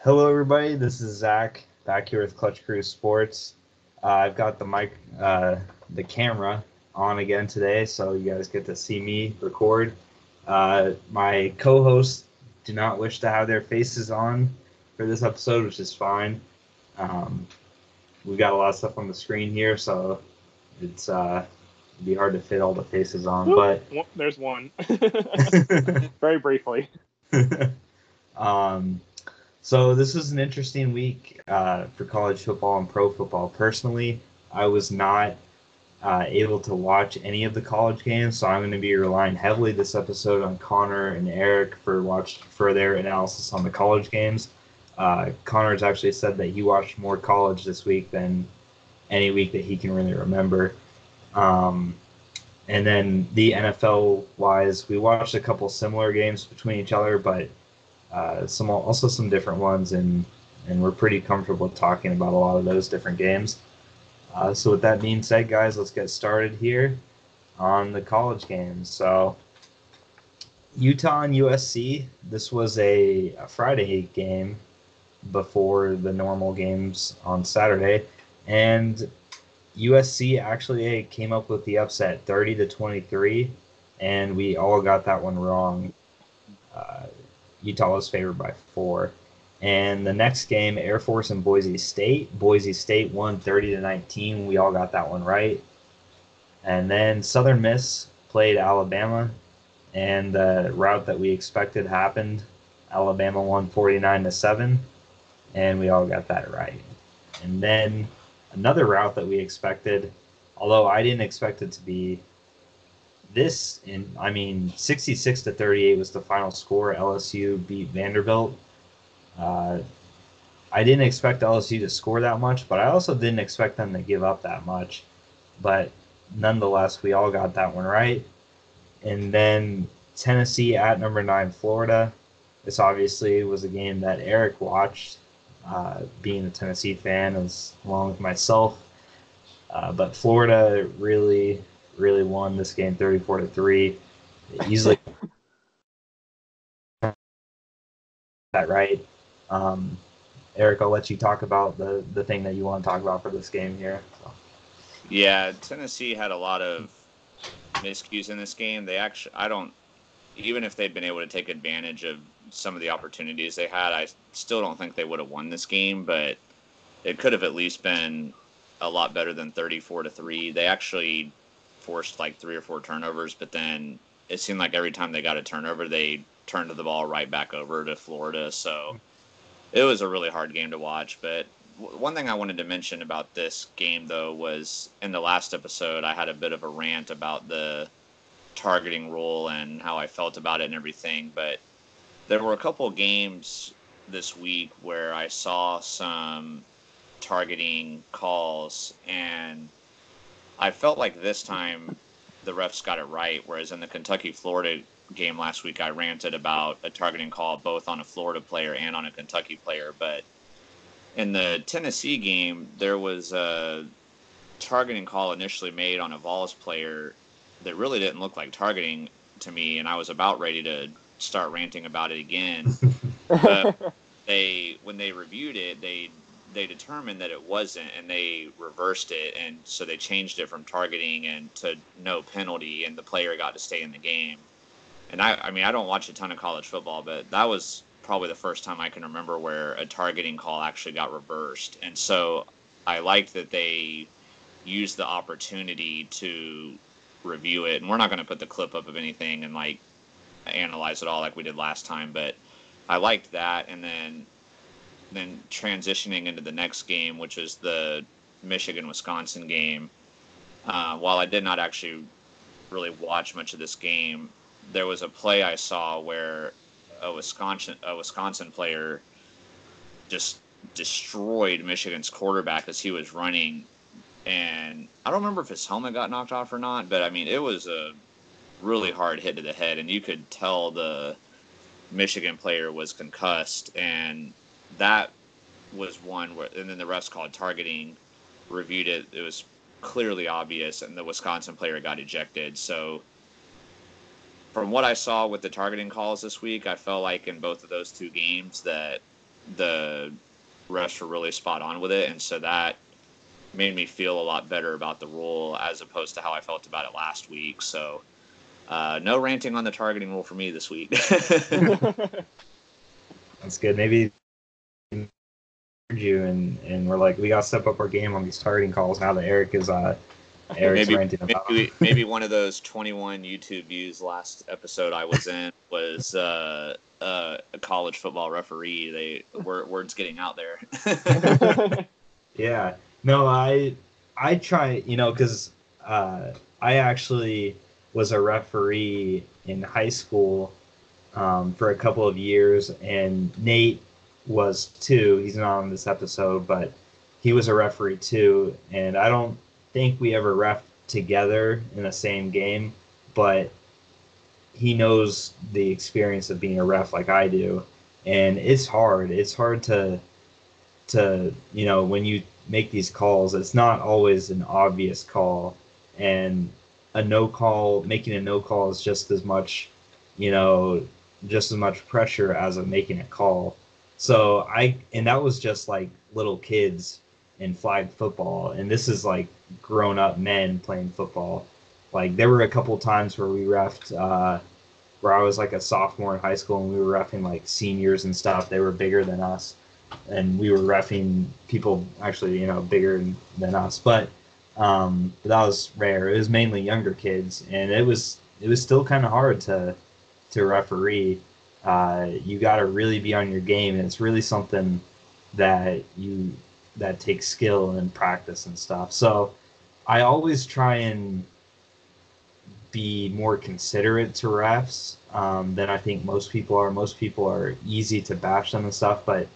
Hello, everybody. This is Zach back here with Clutch Crew Sports. I've got the camera on again today, so you guys get to see me record. My co-hosts do not wish to have their faces on for this episode, which is fine. We've got a lot of stuff on the screen here, so it'd be hard to fit all the faces on. But There's one. Very briefly. So this was an interesting week for college football and pro football. Personally, I was not able to watch any of the college games, so I'm going to be relying heavily this episode on Connor and Eric for their analysis on the college games. Connor's actually said that he watched more college this week than any week that he can really remember. And then the NFL wise, we watched a couple similar games between each other, but some different ones, and we're pretty comfortable talking about a lot of those different games. So with that being said, guys, let's get started here on the college games. So Utah and USC, this was a Friday game before the normal games on Saturday, and USC actually came up with the upset 30-23, and we all got that one wrong. Utah was favored by 4. And the next game, Air Force and Boise State. Boise State won 30-19. We all got that one right. And then Southern Miss played Alabama, and the route that we expected happened. Alabama won 49-7, and we all got that right. And then another route that we expected, although I didn't expect it to be 66-38 was the final score. LSU beat Vanderbilt. I didn't expect LSU to score that much, but I also didn't expect them to give up that much. But nonetheless, we all got that one right. And then Tennessee at number 9, Florida. This obviously was a game that Eric watched, being a Tennessee fan, along with myself. But Florida really won this game 34-3. Easily that right. Eric, I'll let you talk about the thing that you want to talk about for this game here. So. Yeah, Tennessee had a lot of miscues in this game. Even if they'd been able to take advantage of some of the opportunities they had, I still don't think they would have won this game, but it could have at least been a lot better than 34-3. They actually forced like 3 or 4 turnovers, but then it seemed like every time they got a turnover, they turned the ball right back over to Florida. So it was a really hard game to watch. But one thing I wanted to mention about this game, though, was in the last episode, I had a bit of a rant about the targeting rule and how I felt about it and everything. But there were a couple of games this week where I saw some targeting calls, and I felt like this time the refs got it right, whereas in the Kentucky-Florida game last week, I ranted about a targeting call both on a Florida player and on a Kentucky player. But in the Tennessee game, there was a targeting call initially made on a Vols player that really didn't look like targeting to me, and I was about ready to start ranting about it again. But when they reviewed it, they determined that it wasn't, and they reversed it, and so they changed it from targeting and to no penalty, and the player got to stay in the game. And I mean, I don't watch a ton of college football, but that was probably the first time I can remember where a targeting call actually got reversed. And so I liked that they used the opportunity to review it. And we're not going to put the clip up of anything and like analyze it all like we did last time, but I liked that. And then transitioning into the next game, which is the Michigan-Wisconsin game, while I did not actually really watch much of this game, there was a play I saw where a Wisconsin player just destroyed Michigan's quarterback as he was running. And I don't remember if his helmet got knocked off or not, but I mean, it was a really hard hit to the head, and you could tell the Michigan player was concussed, and that was one where, and then the refs called targeting, reviewed it. It was clearly obvious, and the Wisconsin player got ejected. So from what I saw with the targeting calls this week, I felt like in both of those two games that the refs were really spot on with it, and so that made me feel a lot better about the rule as opposed to how I felt about it last week. So no ranting on the targeting rule for me this week. That's good. Maybe you and we're like, we got to step up our game on these targeting calls now that Eric's ranting about them. Maybe one of those 21 YouTube views last episode I was in was a college football referee. Word's getting out there. Yeah. No, I try, because I actually was a referee in high school for a couple of years, and Nate was too. He's not on this episode, but he was a referee too, and I don't think we ever ref together in the same game, but he knows the experience of being a ref like I do, and it's hard. It's hard to when you make these calls, it's not always an obvious call, and making a no call is just as much pressure as making a call. So that was just like little kids in flag football, and this is like grown up men playing football. Like there were a couple times where we refed where I was like a sophomore in high school, and we were reffing like seniors and stuff. They were bigger than us, and we were reffing people actually bigger than us, but that was rare. It was mainly younger kids, and it was still kind of hard to referee. You got to really be on your game, and it's really something that takes skill and practice and stuff. So I always try and be more considerate to refs than I think most people are. Most people are easy to bash them and stuff, but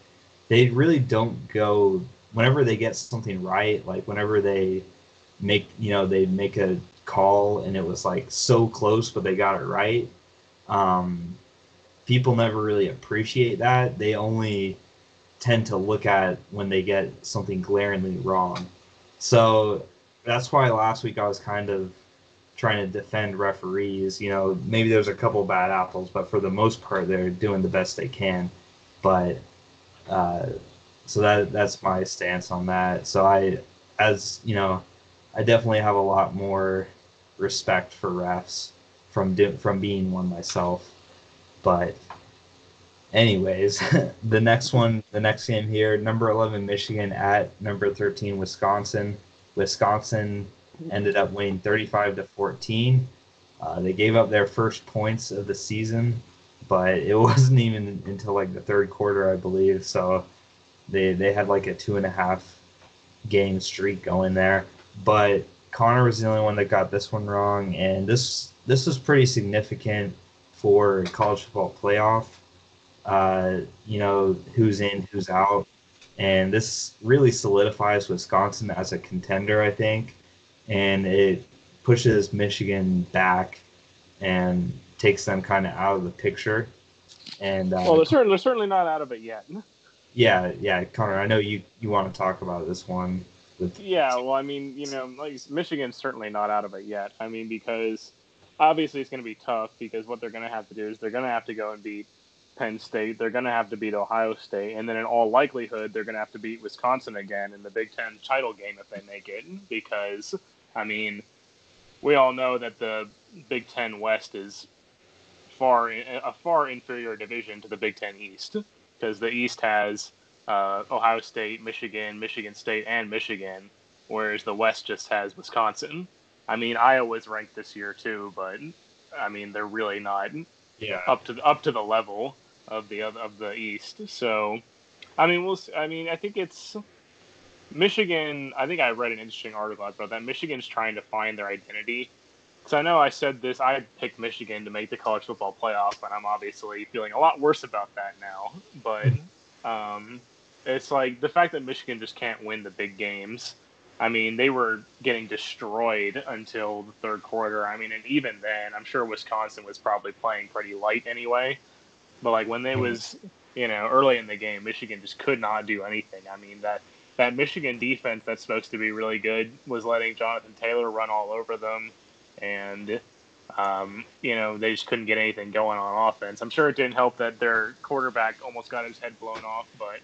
they really don't go whenever they get something right. Like whenever they make a call and it was like so close, but they got it right. People never really appreciate that. They only tend to look at when they get something glaringly wrong. So that's why last week I was kind of trying to defend referees. Maybe there's a couple bad apples, but for the most part, they're doing the best they can. But so that's my stance on that. So I definitely have a lot more respect for refs from being one myself. But anyways, the next game here, number 11 Michigan at number 13 Wisconsin. Wisconsin ended up winning 35-14. They gave up their first points of the season, but it wasn't even until like the third quarter, I believe. So they had like a 2.5 game streak going there. But Connor was the only one that got this one wrong, and this was pretty significant for college football playoff. Who's in, who's out, and this really solidifies Wisconsin as a contender, I think, and it pushes Michigan back and takes them kind of out of the picture. And well, they're certainly not out of it yet. Yeah, Connor, I know you want to talk about this one. Yeah, well, I mean, like Michigan's certainly not out of it yet. I mean, because obviously it's going to be tough, because what they're going to have to do is they're going to have to go and beat Penn State. They're going to have to beat Ohio State, and then in all likelihood, they're going to have to beat Wisconsin again in the Big Ten title game if they make it. Because, I mean, we all know that the Big Ten West is a far inferior division to the Big Ten East, because the East has Ohio State, Michigan, Michigan State, and Michigan, whereas the West just has Wisconsin. I mean, Iowa's ranked this year too, but I mean they're really not up to the level of the East. So, I mean, I think it's Michigan. I think I read an interesting article about that. Michigan's trying to find their identity. Because I know I said this, I picked Michigan to make the college football playoff, and I'm obviously feeling a lot worse about that now. But it's like the fact that Michigan just can't win the big games. I mean, they were getting destroyed until the third quarter. I mean, and even then, I'm sure Wisconsin was probably playing pretty light anyway. But like when they was, early in the game, Michigan just could not do anything. I mean, that Michigan defense that's supposed to be really good was letting Jonathan Taylor run all over them. And They just couldn't get anything going on offense. I'm sure it didn't help that their quarterback almost got his head blown off, but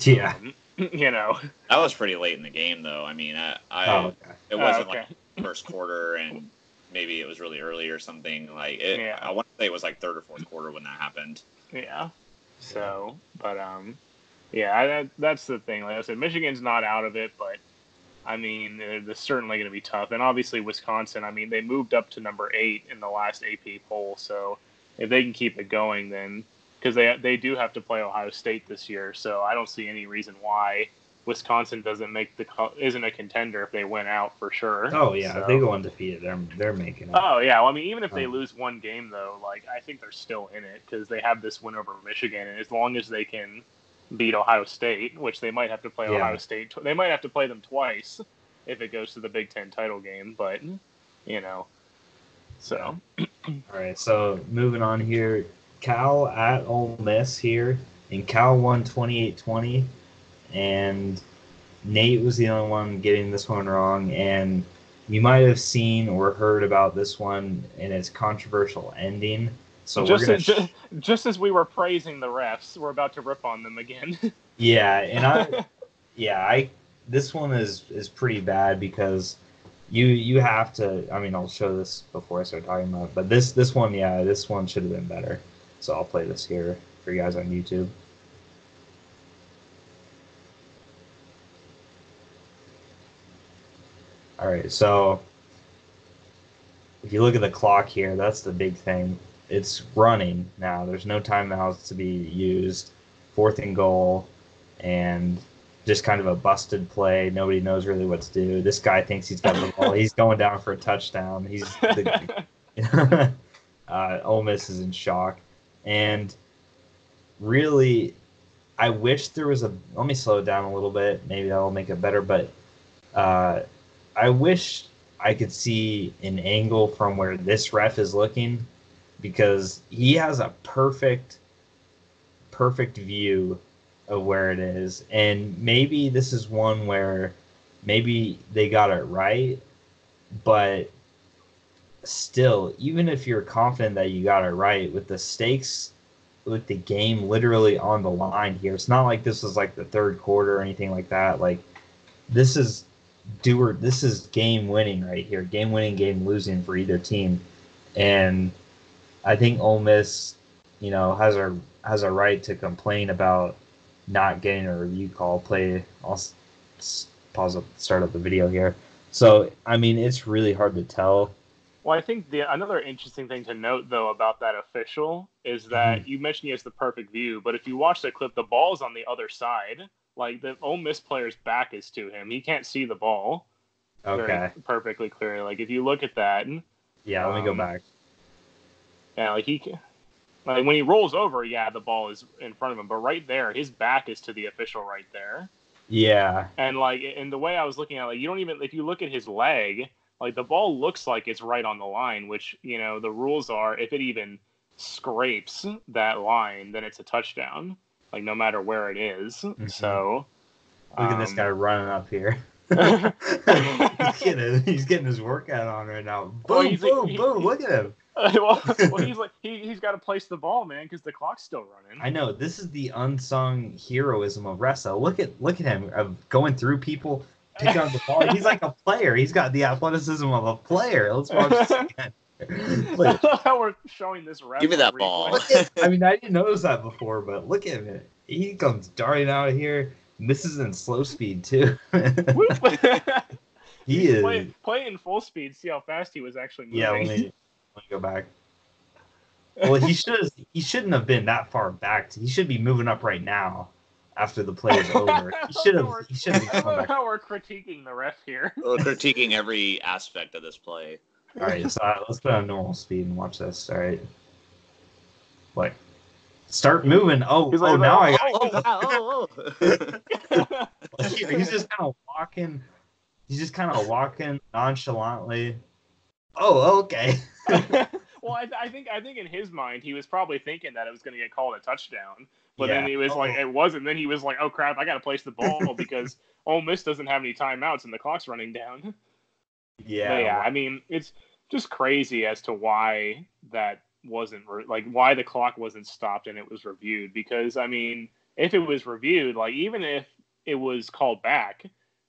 Yeah. That was pretty late in the game, though. I mean, Okay. it wasn't like first quarter, and maybe it was really early or something. Like I want to say it was like third or fourth quarter when that happened. Yeah. So, but that's the thing. Like I said, Michigan's not out of it, but I mean, they're certainly going to be tough. And obviously, Wisconsin. I mean, they moved up to number 8 in the last AP poll. So if they can keep it going, then because they do have to play Ohio State this year, so I don't see any reason why Wisconsin isn't a contender if they win out for sure. Oh yeah, so, if they go undefeated, they're making it. Oh yeah, well, I mean, even if they lose one game though, like I think they're still in it because they have this win over Michigan, and as long as they can beat Ohio State, which they might have to play Ohio State, they might have to play them twice if it goes to the Big Ten title game, but so. All right, so moving on here. Cal at Ole Miss here, and Cal won 28-20, and Nate was the only one getting this one wrong, and you might have seen or heard about this one and its controversial ending. So just as we were praising the refs, we're about to rip on them again. Yeah, and this one is pretty bad because you have to. I mean, I'll show this before I start talking about it, but this one should have been better. So I'll play this here for you guys on YouTube. All right, so if you look at the clock here, that's the big thing. It's running now. There's no timeouts to be used. 4th and goal, and just kind of a busted play. Nobody knows really what to do. This guy thinks he's got the ball. He's going down for a touchdown. Ole Miss is in shock. And really, I wish there was let me slow it down a little bit. Maybe that'll make it better. But I wish I could see an angle from where this ref is looking, because he has a perfect view of where it is. And maybe this is one where maybe they got it right, but still, even if you're confident that you got it right, with the stakes with the game literally on the line here, it's not like this was like the third quarter or anything like that. Like this is game winning right here, game winning, game losing for either team. And I think Ole Miss, has a right to complain about not getting a review call. I'll pause up, start up the video here. So I mean, it's really hard to tell. Well, I think another interesting thing to note, though, about that official is that you mentioned he has the perfect view, but if you watch the clip, the ball's on the other side. Like, the Ole Miss player's back is to him. He can't see the ball very perfectly clearly. Like, if you look at that... Yeah, let me go back. Yeah, like, when he rolls over, the ball is in front of him, but right there, his back is to the official right there. Yeah. And, like, in the way I was looking at it, like, you don't even... If you look at his leg... Like, the ball looks like it's right on the line, which, the rules are if it even scrapes that line, then it's a touchdown. Like, no matter where it is. Mm-hmm. So... Look at this guy running up here. He's getting his workout on right now. Boom, boom. Look at him. He's got to place the ball, man, because the clock's still running. I know. This is the unsung heroism of wrestling. Look at him going through people, picking up the ball. He's like a player. He's got the athleticism of a player. Let's watch this again. How we're showing this ref. Give me that ball. I mean, I didn't notice that before, but look at him. He comes darting out of here. This is in slow speed too. He is play in full speed. See how fast he was actually moving. Yeah, let me go back. Well, he shouldn't have been that far back. He should be moving up right now after the play is over. He should be coming back. How we're critiquing the ref here. We're critiquing every aspect of this play. All right, so let's put on normal speed and watch this. All right, like start moving. Now I got. He's just kind of walking. He's just kind of walking nonchalantly. Oh, okay. Well, I think in his mind he was probably thinking that it was going to get called a touchdown, but then he was like, it wasn't. Then he was like, oh crap, I got to place the ball because Ole Miss doesn't have any timeouts and the clock's running down. Yeah. But yeah, I mean, it's just crazy as to why that wasn't why the clock wasn't stopped and it was reviewed. Because I mean, if it was reviewed, like even if it was called back,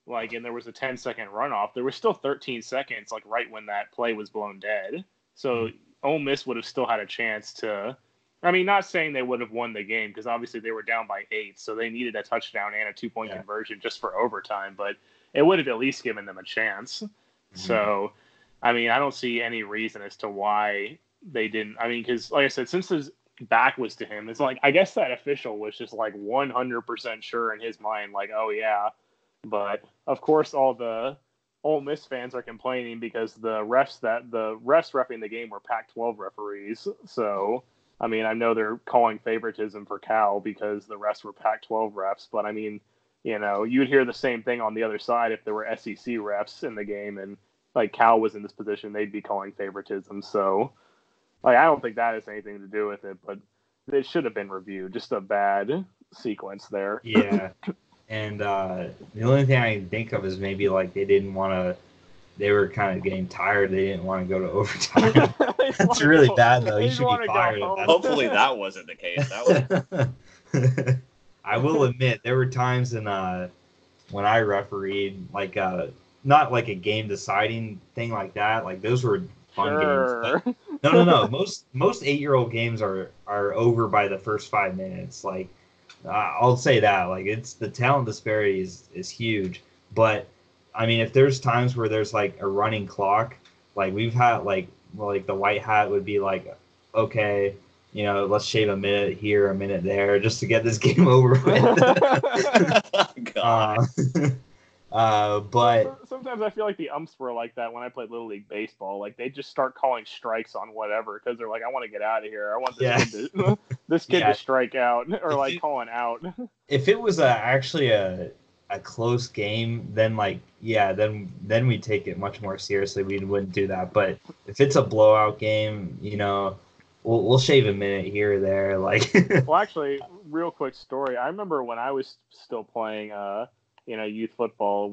like and there was a 10-second runoff, there was still 13 seconds, like right when that play was blown dead. So Ole Miss would have still had a chance to. I mean, not saying they would have won the game because obviously they were down by 8, so they needed a touchdown and a 2-point conversion just for overtime. But it would have at least given them a chance. So, I mean, I don't see any reason as to why they didn't. I mean, because like I said, since his back was to him, it's like I guess that official was just like 100% sure in his mind, like, oh yeah. But of course, all the Ole Miss fans are complaining because the refs reffing the game were Pac-12 referees. So, I mean, I know they're calling favoritism for Cal because the refs were Pac-12 refs, but I mean, you know, you'd hear the same thing on the other side if there were SEC refs in the game and like Cal was in this position, they'd be calling favoritism. So, like, I don't think that has anything to do with it, but it should have been reviewed. Just a bad sequence there. Yeah. And the only thing I can think of is maybe like they didn't want to. They were kind of getting tired. They didn't want to go to overtime. That's really bad, though. You should be fired. Hopefully that wasn't the case. That was... I will admit there were times in when I refereed, like not like a game deciding thing like that. Like those were fun games. But no. Most 8-year-old games are over by the first 5 minutes. Like I'll say that. Like it's the talent disparity is huge, but. I mean, if there's times where there's like a running clock, like we've had like the white hat would be like, okay, you know, let's shave a minute here, a minute there, just to get this game over with. God. But sometimes I feel like the umps were like that when I played Little League baseball. Like they just start calling strikes on whatever because they're like, I want to get out of here. I want this kid to strike out or like calling out. If it was actually a close game, then like then we take it much more seriously. We wouldn't do that. But if it's a blowout game, you know, we'll shave a minute here or there. Like, well, actually, real quick story. I remember when I was still playing, youth football.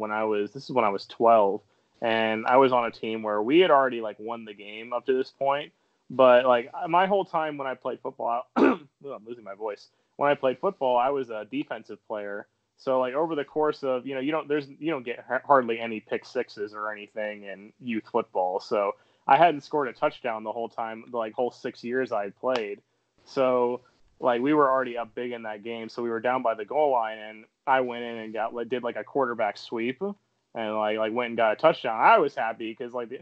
This is when I was 12, and I was on a team where we had already like won the game up to this point. But like my whole time when I played football, I'm losing my voice. When I played football, I was a defensive player. So like over the course of, you don't get hardly any pick sixes or anything in youth football. So I hadn't scored a touchdown the whole time, the like whole 6 years I had played. So like we were already up big in that game. So we were down by the goal line and I went in and did like a quarterback sweep and like went and got a touchdown. I was happy because like,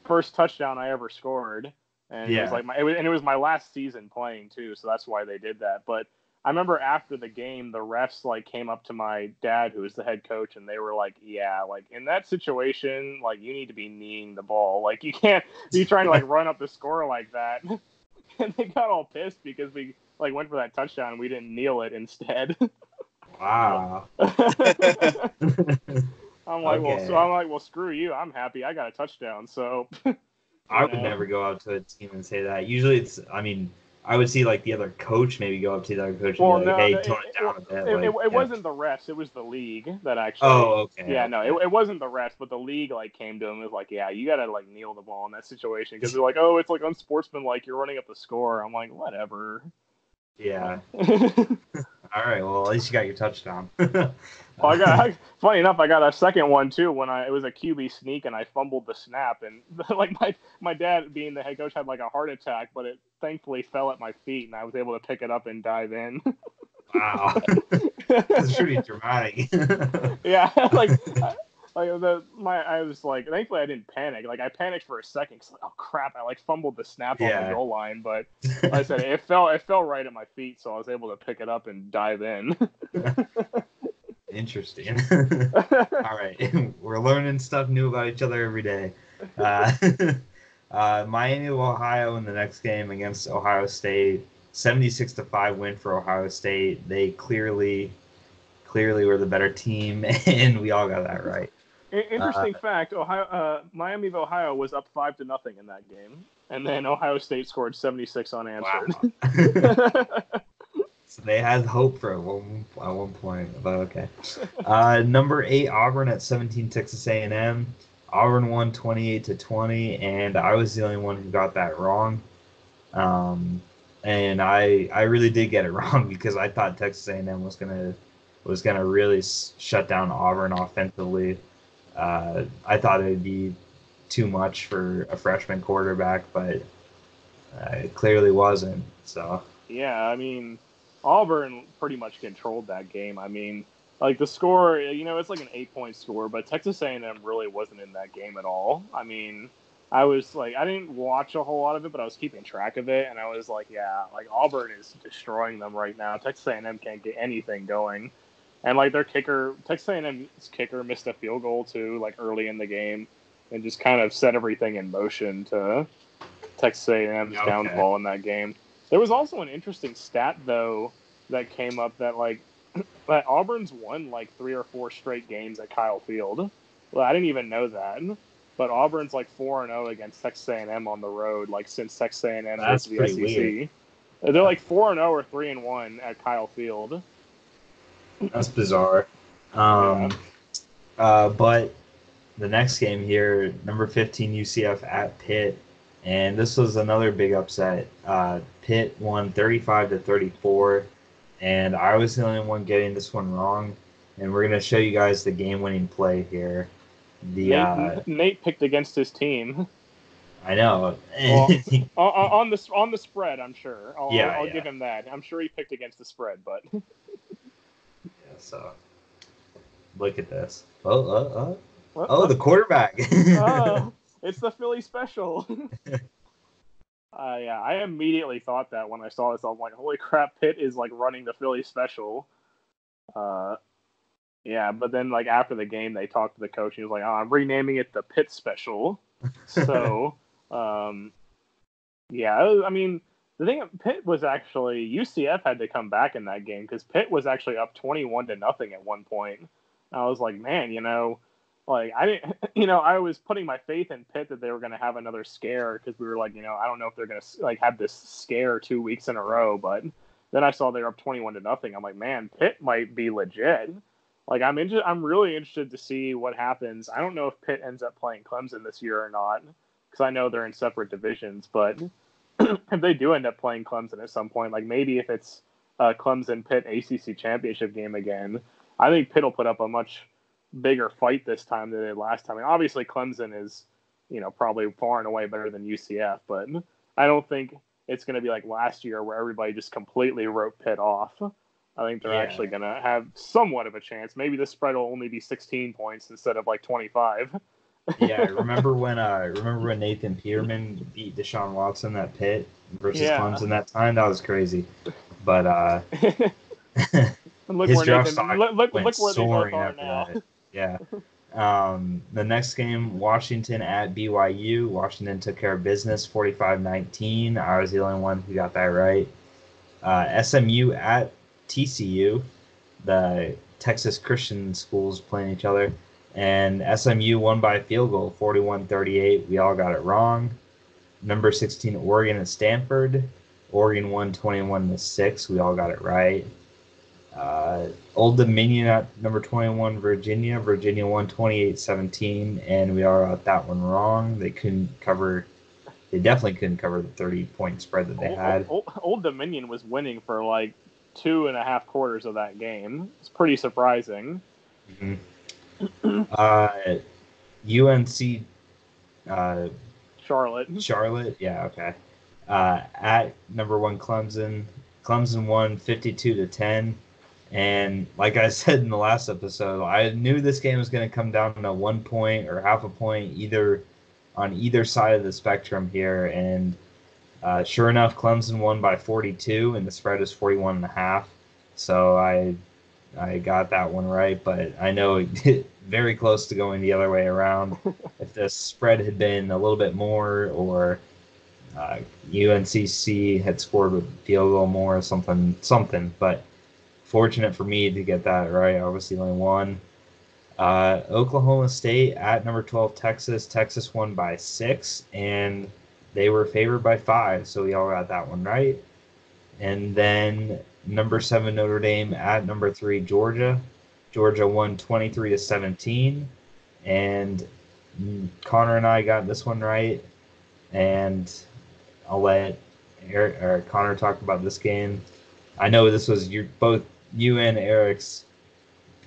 first touchdown I ever scored. And it was like it was my last season playing too. So that's why they did that. But I remember after the game, the refs like came up to my dad, who was the head coach, and they were like, "Yeah, like in that situation, like you need to be kneeing the ball. Like you can't be trying to like run up the score like that." And they got all pissed because we like went for that touchdown and we didn't kneel it instead. Wow. I'm like, well, screw you. I'm happy. I got a touchdown. So I would never go out to a team and say that. Usually, I would see like the other coach maybe go up to the other coach and be like, "Hey, tone it down a bit." It wasn't the refs; it was the league that actually. Oh, okay. Yeah, no, it wasn't the refs, but the league like came to him and was like, "Yeah, you gotta like kneel the ball in that situation," because they're like, "Oh, it's like unsportsmanlike. You're running up the score." I'm like, whatever. Yeah. All right. Well, at least you got your touchdown. Well, funny enough, I got a second one too when it was a QB sneak and I fumbled the snap and like my dad being the head coach had like a heart attack, but it thankfully fell at my feet and I was able to pick it up and dive in. Wow, that's pretty dramatic. Yeah, I was like, thankfully I didn't panic. Like I panicked for a second because oh crap, I like fumbled the snap on the goal line, but like I said it fell right at my feet, so I was able to pick it up and dive in. Interesting. All right, we're learning stuff new about each other every day. Miami of Ohio in the next game against Ohio State, 76-5 win for Ohio State. They clearly were the better team, and we all got that right. Interesting fact: Miami of Ohio was up 5-0 in that game, and then Ohio State scored 76 unanswered. Wow. So they had hope for at one point, but okay. Number 8 Auburn at 17 Texas A&M. Auburn won 28-20, and I was the only one who got that wrong. And I really did get it wrong because I thought Texas A&M was gonna really shut down Auburn offensively. I thought it'd be too much for a freshman quarterback, but it clearly wasn't. So Yeah, I mean, Auburn pretty much controlled that game. I mean, like the score, it's like an 8-point score, but Texas A&M really wasn't in that game at all. I mean, I was like, I didn't watch a whole lot of it, but I was keeping track of it, and I was like, yeah, like Auburn is destroying them right now. Texas A&M can't get anything going, and like their kicker, Texas A&M's kicker missed a field goal too, like early in the game, and just kind of set everything in motion to Texas A&M's downfall in that game. There was also an interesting stat though that came up that that Auburn's won like 3 or 4 straight games at Kyle Field. Well, I didn't even know that, but Auburn's like 4-0 against Texas A&M on the road, like since Texas A&M goes to the SEC. Weird. They're like 4-0 or 3-1 at Kyle Field. That's bizarre. But the next game here, number 15 UCF at Pitt, and this was another big upset. Pitt won 35-34, and I was the only one getting this one wrong. And we're gonna show you guys the game-winning play here. Nate picked against his team. I know. Well, on the spread, I'm sure. I'll give him that. I'm sure he picked against the spread, but. Yeah. So, look at this. The quarterback. It's the Philly special. Yeah, I immediately thought that when I saw this. I'm like, holy crap, Pitt is like running the Philly special. Yeah, but then like after the game, they talked to the coach. And he was like, "Oh, I'm renaming it the Pitt special." So, yeah, I mean, the thing Pitt was actually UCF had to come back in that game because Pitt was actually up 21-0 at one point. And I was like, man, like I didn't, I was putting my faith in Pitt that they were going to have another scare because we were like, I don't know if they're going to like have this scare 2 weeks in a row, but then I saw they were up 21-0. I'm like, man, Pitt might be legit. Like I'm really interested to see what happens. I don't know if Pitt ends up playing Clemson this year or not because I know they're in separate divisions, but if they do end up playing Clemson at some point, like maybe if it's a Clemson-Pitt ACC championship game again, I think Pitt will put up a much bigger fight this time than they did last time. And obviously Clemson is, probably far and away better than UCF, but I don't think it's going to be like last year where everybody just completely wrote Pitt off. I think they're actually going to have somewhat of a chance. Maybe the spread will only be 16 points instead of like 25. Yeah, remember when Nathan Peterman beat Deshaun Watson at Pitt versus Clemson that time? That was crazy. But his draft stock went soaring after that. Yeah. The next game, Washington at BYU. Washington took care of business, 45-19. I was the only one who got that right. SMU at TCU, the Texas Christian schools playing each other, and SMU won by a field goal, 41-38. We all got it wrong. Number 16, Oregon at Stanford. Oregon won 21-6. We all got it right. Old Dominion at number 21, Virginia. Virginia won 28-17, and we all got that one wrong. They definitely couldn't cover the 30-point spread that they had. Old Dominion was winning for like 2.5 quarters of that game. It's pretty surprising. UNC Charlotte. Yeah, okay. At number 1 Clemson. Clemson won 52-10. And like I said in the last episode, I knew this game was going to come down to 1 point or half a point on either side of the spectrum here. And sure enough, Clemson won by 42, and the spread is 41.5. So I got that one right, but I know it very close to going the other way around. If the spread had been a little bit more, or UNCC had scored a field goal more, or something. But fortunate for me to get that right. I obviously only won. Oklahoma State at number 12 Texas. Texas won by 6, and they were favored by 5, so we all got that one right. And then number 7 Notre Dame at number 3 Georgia. Georgia won 23-17, and Connor and I got this one right, and I'll let Eric or Connor talk about this game. I know this was both you and Eric's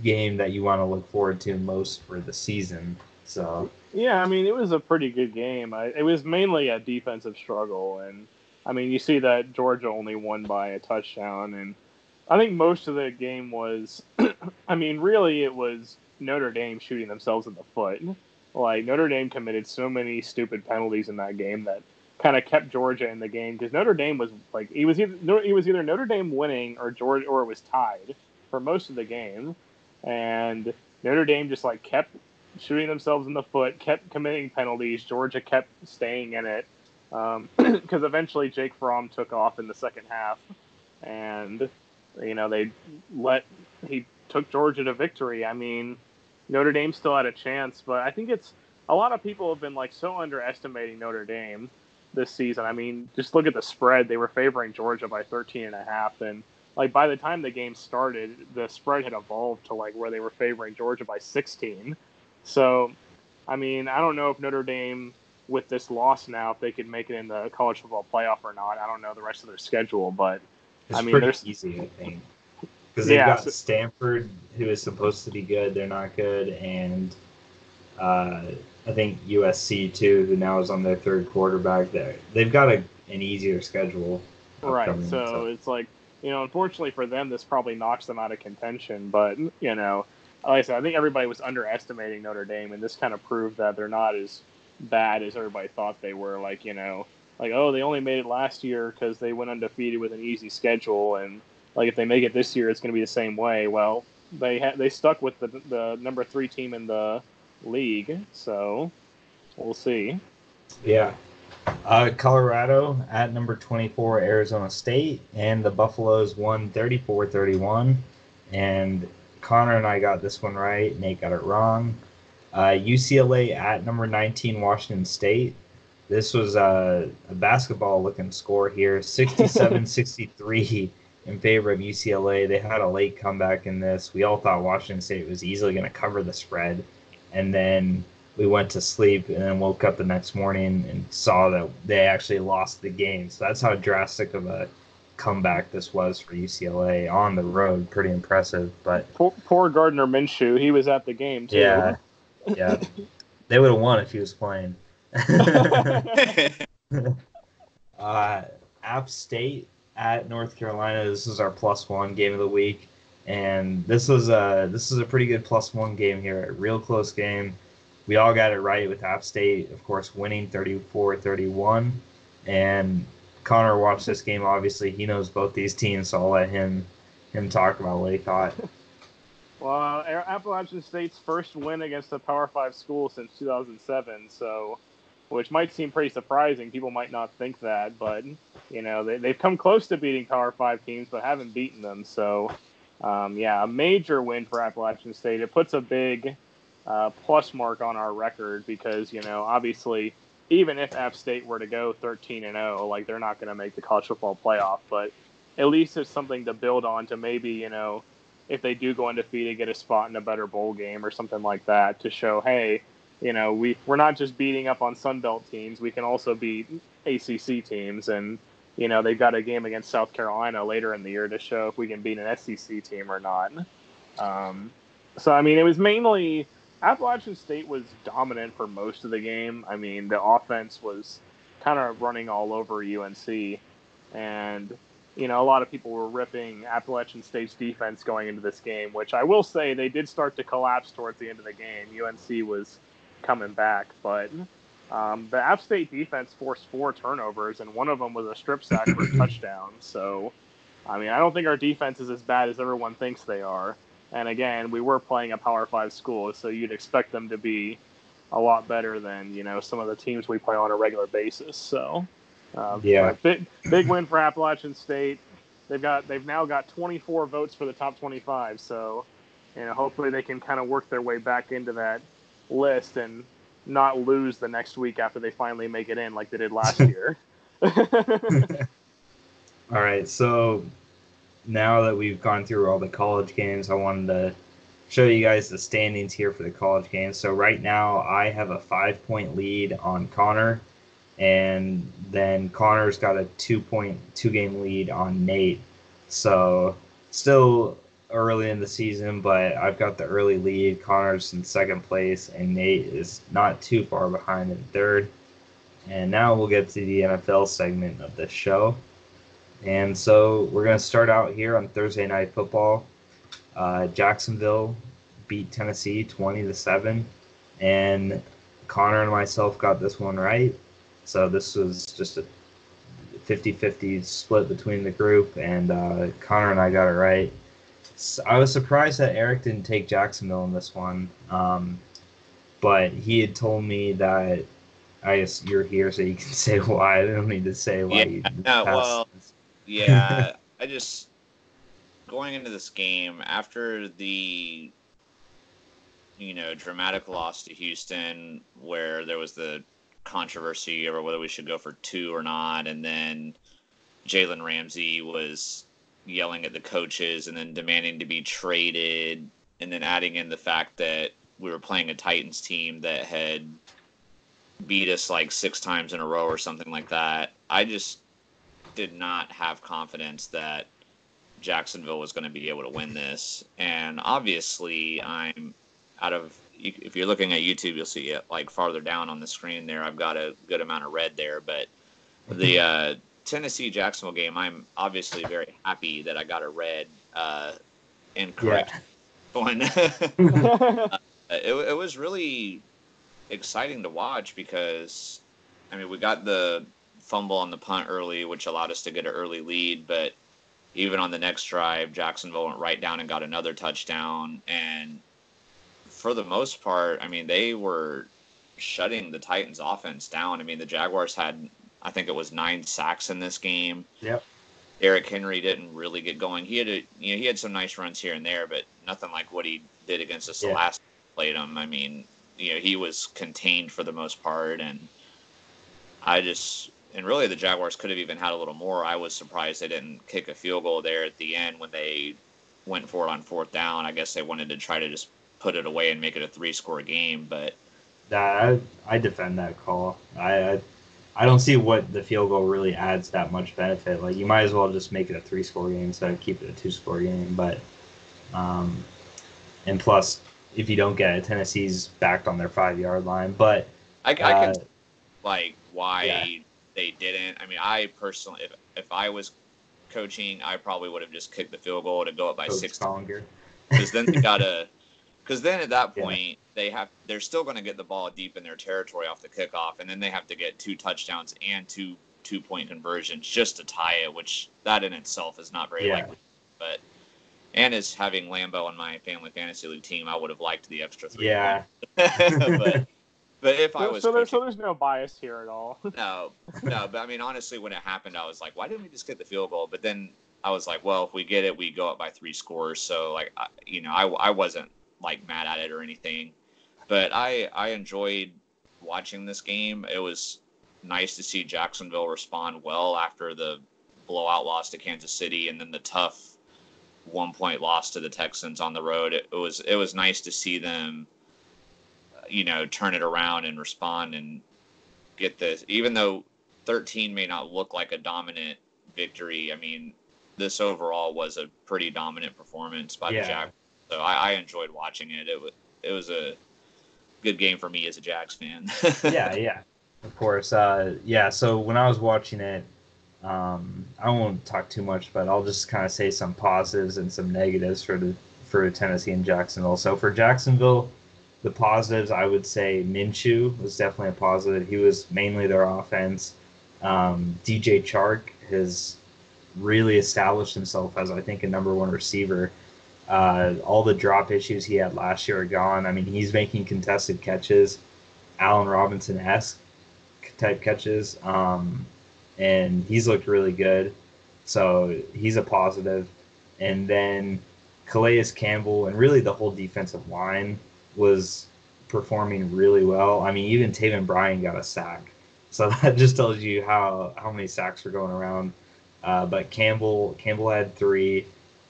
game that you want to look forward to most for the season. So Yeah, I mean, it was a pretty good game. It was mainly a defensive struggle, and I mean, you see that Georgia only won by a touchdown, and I think most of the game was, I mean, really, it was Notre Dame shooting themselves in the foot. Like Notre Dame committed so many stupid penalties in that game that kind of kept Georgia in the game because Notre Dame was like it was either Notre Dame winning or Georgia or it was tied for most of the game, and Notre Dame just like kept shooting themselves in the foot, kept committing penalties. Georgia kept staying in it because eventually Jake Fromm took off in the second half, and they let he took Georgia to victory. I mean, Notre Dame still had a chance, but I think it's a lot of people have been like so underestimating Notre Dame this season. I mean, just look at the spread. They were favoring Georgia by 13.5, and like by the time the game started, the spread had evolved to like where they were favoring Georgia by 16. So, I mean, I don't know if Notre Dame with this loss now if they could make it in the college football playoff or not. I don't know the rest of their schedule, but it's I mean, pretty there's easy, I think, because they've got so, Stanford, who is supposed to be good. They're not good, and uh, I think USC too, who now is on their third quarterback. There, they've got an easier schedule right. upcoming. So So it's like, unfortunately for them, this probably knocks them out of contention. But, like I said, I think everybody was underestimating Notre Dame, and this kind of proved that they're not as bad as everybody thought they were. Like, oh, they only made it last year because they went undefeated with an easy schedule. And, like, if they make it this year, it's going to be the same way. Well, they stuck with the number 3 team in the league. So we'll see. yeah, Colorado at number 24, Arizona State, and the Buffaloes won 34-31. And Connor and I got this one right. Nate got it wrong. UCLA at number 19, Washington State. This was a basketball looking score here, 67-63 in favor of UCLA. They had a late comeback in this. We all thought Washington State was easily going to cover the spread. And then we went to sleep and then woke up the next morning and saw that they actually lost the game. So that's how drastic of a comeback this was for UCLA on the road. Pretty impressive. But Poor Gardner Minshew. He was at the game, yeah, too. yeah, they would have won if he was playing. uh, App State at North Carolina. This is our +1 game of the week, and this is a pretty good +1 game here. A real close game. We all got it right with App State, of course, winning 34-31. And Connor watched this game. Obviously, he knows both these teams, so I'll let him talk about what he thought. Well, Appalachian State's first win against a Power 5 school since 2007, so which might seem pretty surprising. People might not think that, but they've come close to beating Power 5 teams, but haven't beaten them. So, yeah, a major win for Appalachian State. It puts a big plus mark on our record because obviously, even if App State were to go 13-0, like they're not going to make the college football playoff, but at least it's something to build on to maybe if they do go undefeated, get a spot in a better bowl game or something like that to show, hey, we're not just beating up on Sun Belt teams. We can also beat ACC teams. And, they've got a game against South Carolina later in the year to show if we can beat an SEC team or not. So, I mean, it was mainly Appalachian State was dominant for most of the game. I mean, the offense was kind of running all over UNC. And a lot of people were ripping Appalachian State's defense going into this game, which I will say they did start to collapse towards the end of the game. UNC was coming back, but the App State defense forced 4 turnovers, and one of them was a strip sack for a touchdown. So, I mean, I don't think our defense is as bad as everyone thinks they are. And again, we were playing a Power 5 school, so you'd expect them to be a lot better than some of the teams we play on a regular basis. So. Yeah. Big win for Appalachian State. They've now got 24 votes for the top 25. So, hopefully they can kind of work their way back into that list and not lose the next week after they finally make it in like they did last year. All right, so now that we've gone through all the college games, I wanted to show you guys the standings here for the college games. So right now I have a 5-point lead on Connor, and then Connor's got a 2-game lead on Nate. So still early in the season, but I've got the early lead. Connor's in second place, and Nate is not too far behind in third. And now we'll get to the NFL segment of this show. And so we're going to start out here on Thursday Night Football. Jacksonville beat Tennessee 20-7, and Connor and myself got this one right. So this was just a 50-50 split between the group, and Connor and I got it right. So I was surprised that Eric didn't take Jacksonville in this one, but he had told me that I guess you're here so you can say why. I don't need to say why you passed. Well, yeah, I just going into this game after the dramatic loss to Houston, where there was the controversy over whether we should go for 2 or not, and then Jalen Ramsey was yelling at the coaches and then demanding to be traded, and then adding in the fact that we were playing a Titans team that had beat us like 6 times in a row or something like that. I just did not have confidence that Jacksonville was going to be able to win this. And obviously if you're looking at YouTube, you'll see it like farther down on the screen there. I've got a good amount of red there, but the Tennessee-Jacksonville game, I'm obviously very happy that I got a red incorrect one. It was really exciting to watch because, I mean, we got the fumble on the punt early, which allowed us to get an early lead, but even on the next drive, Jacksonville went right down and got another touchdown. And for the most part, I mean, they were shutting the Titans offense down. I mean, the Jaguars had, I think it was 9 sacks in this game. Yep. Eric Henry didn't really get going. He had some nice runs here and there, but nothing like what he did against us the last time we played him. I mean, he was contained for the most part, and really the Jaguars could have even had a little more. I was surprised they didn't kick a field goal there at the end when they went for it on 4th down. I guess they wanted to try to just put it away and make it a 3-score game, but I defend that call. I don't see what the field goal really adds that much benefit. Like, you might as well just make it a 3-score game instead of keep it a 2-score game. But and plus, if you don't get it, Tennessee's backed on their 5-yard line. But I can like why they didn't. I mean, I personally, if I was coaching, I probably would have just kicked the field goal to go up by 6. Because then they gotta. Because then at that point, they're still going to get the ball deep in their territory off the kickoff, and then they have to get 2 touchdowns and 2 2-point conversions just to tie it, which that in itself is not very likely. But and as having Lambeau on my family fantasy league team, I would have liked the extra 3 points. But if I was there's no bias here at all. No. But I mean, honestly, when it happened, I was like, why didn't we just get the field goal? But then I was like, well, if we get it, we go up by 3 scores. So like, I wasn't like mad at it or anything, but I enjoyed watching this game. It was nice to see Jacksonville respond well after the blowout loss to Kansas City and then the tough 1-point loss to the Texans on the road. It was nice to see them turn it around and respond and get this, even though 13 may not look like a dominant victory. I mean, this overall was a pretty dominant performance by the Jaguars. So I enjoyed watching it. It was a good game for me as a Jags fan. yeah, of course. So when I was watching it, I won't talk too much, but I'll just kind of say some positives and some negatives for Tennessee and Jacksonville. So for Jacksonville, the positives, I would say Minshew was definitely a positive. He was mainly their offense. DJ Chark has really established himself as, I think, a number 1 receiver. All the drop issues he had last year are gone. I mean, he's making contested catches, Allen Robinson-esque type catches, and he's looked really good. So he's a positive. And then Calais Campbell and really the whole defensive line was performing really well. I mean, even Taven Bryan got a sack. So that just tells you how many sacks were going around. But Campbell had 3,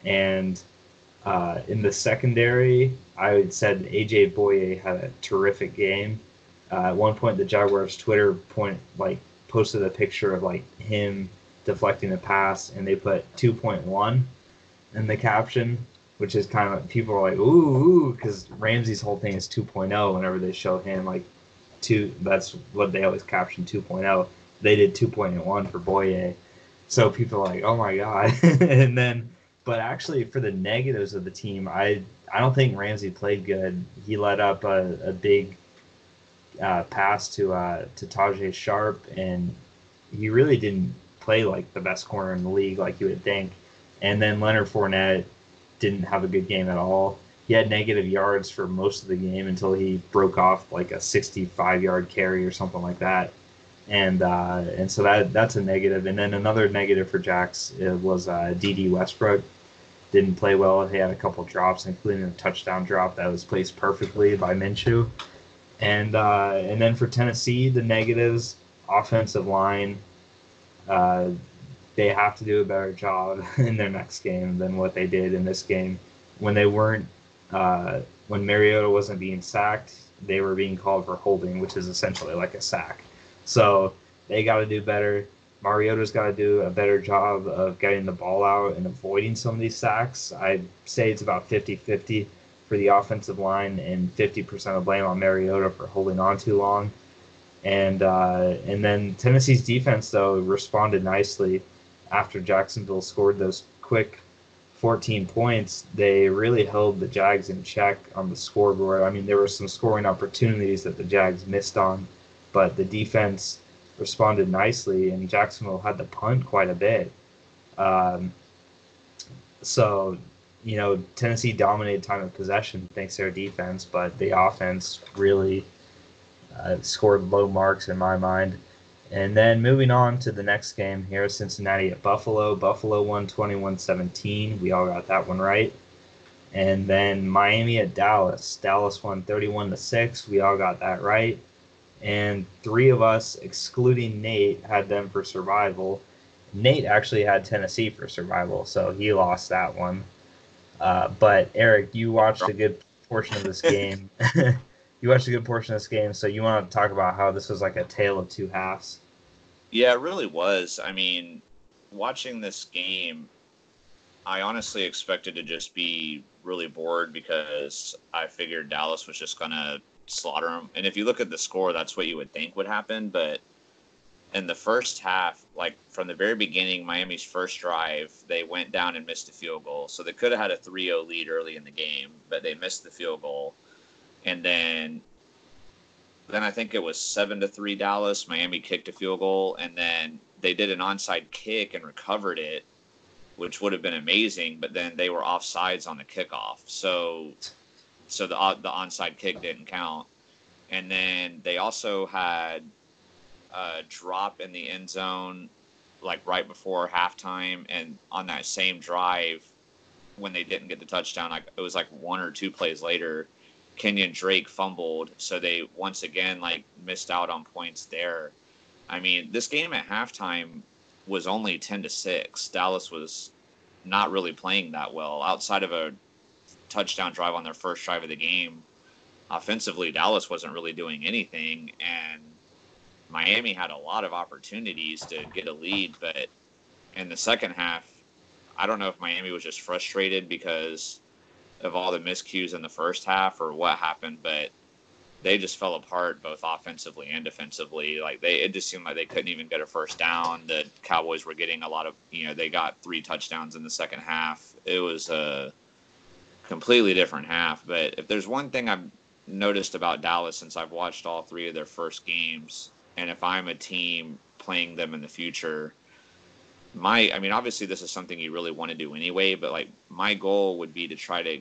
and In the secondary, I said AJ Boye had a terrific game. At one point, the Jaguars Twitter posted a picture of like him deflecting a pass, and they put 2.1 in the caption, which is kind of people are like ooh, because Ramsey's whole thing is 2.0 whenever they show him like two. That's what they always caption 2.0. They did 2.1 for Boye, so people are like, oh my god. And then, but actually for the negatives of the team, I don't think Ramsey played good. He let up a big pass to Tajay Sharp, and he really didn't play like the best corner in the league like you would think. And then Leonard Fournette didn't have a good game at all. He had negative yards for most of the game until he broke off like a 65-yard carry or something like that. And so that's a negative. And then another negative for Jax was D.D. Westbrook. Didn't play well. He had a couple drops, including a touchdown drop that was placed perfectly by Minshew. And then for Tennessee, the negatives: offensive line. Uh, they have to do a better job in their next game than what they did in this game. When they weren't, when Mariota wasn't being sacked, they were being called for holding, which is essentially like a sack. So they got to do better. Mariota's got to do a better job of getting the ball out and avoiding some of these sacks. I'd say it's about 50-50 for the offensive line and 50% of blame on Mariota for holding on too long. And then Tennessee's defense, though, responded nicely after Jacksonville scored those quick 14 points. They really held the Jags in check on the scoreboard. I mean, there were some scoring opportunities that the Jags missed on, but the defense responded nicely, and Jacksonville had to punt quite a bit. Um, so, Tennessee dominated time of possession thanks to their defense, but the offense really scored low marks in my mind. And then moving on to the next game here, Cincinnati at Buffalo. Buffalo won 21-17. We all got that one right. And then Miami at Dallas. Dallas won 31-6. We all got that right. And three of us, excluding Nate, had them for survival. Nate actually had Tennessee for survival, so he lost that one. But Eric, you watched a good portion of this game. So you want to talk about how this was like a tale of two halves? Yeah, it really was. I mean, watching this game, I honestly expected to just be really bored because I figured Dallas was just going to slaughter them. And if you look at the score, that's what you would think would happen. But in the first half, like from the very beginning, Miami's first drive, they went down and missed a field goal. So they could have had a 3-0 lead early in the game, but they missed the field goal. And then I think it was 7-3 Dallas. Miami kicked a field goal, and then they did an onside kick and recovered it, which would have been amazing. But then they were offsides on the kickoff, so the onside kick didn't count. And then they also had a drop in the end zone, like right before halftime, and on that same drive, when they didn't get the touchdown, like it was like one or two plays later, Kenyon Drake fumbled, so they once again like missed out on points there. I mean, this game at halftime was only 10-6. Dallas was not really playing that well outside of a touchdown drive on their first drive of the game. Offensively, Dallas wasn't really doing anything, and Miami had a lot of opportunities to get a lead, but in the second half, I don't know if Miami was just frustrated because of all the miscues in the first half or what happened, but they just fell apart both offensively and defensively. Like it just seemed like they couldn't even get a first down. The Cowboys were getting a lot of, they got 3 touchdowns in the second half. It was a completely different half. But if there's one thing I've noticed about Dallas since I've watched all 3 of their first games, and if I'm a team playing them in the future, obviously this is something you really want to do anyway, but like my goal would be to try to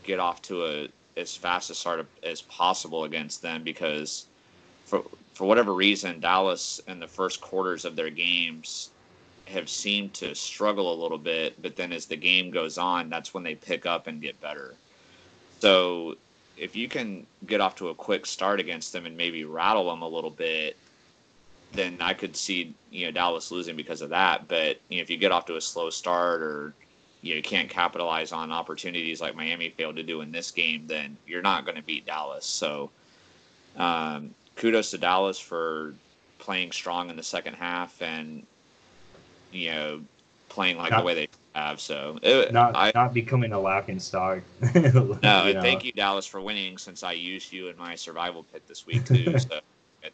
get off to as fast a start as possible against them, because for whatever reason, Dallas in the first quarters of their games have seemed to struggle a little bit, but then as the game goes on, that's when they pick up and get better. So if you can get off to a quick start against them and maybe rattle them a little bit, then I could see, Dallas losing because of that. But if you get off to a slow start or, you can't capitalize on opportunities like Miami failed to do in this game, then you're not going to beat Dallas. So kudos to Dallas for playing strong in the second half and, playing like the way they have. So not becoming a laughing stock. No, thank you, Dallas, for winning, since I used you in my survival pit this week too. So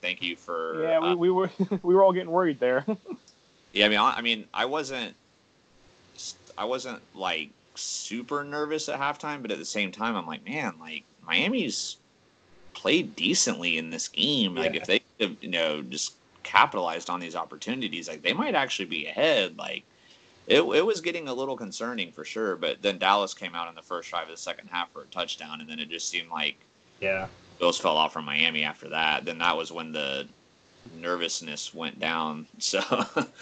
thank you for. Yeah, we were we were all getting worried there. Yeah, I mean, I wasn't like super nervous at halftime, but at the same time, I'm like, man, like Miami's played decently in this game. Like if they just capitalized on these opportunities, like they might actually be ahead. Like it was getting a little concerning for sure. But then Dallas came out in the first drive of the second half for a touchdown, and then it just seemed like Bills fell off from Miami after that. Then that was when the nervousness went down. So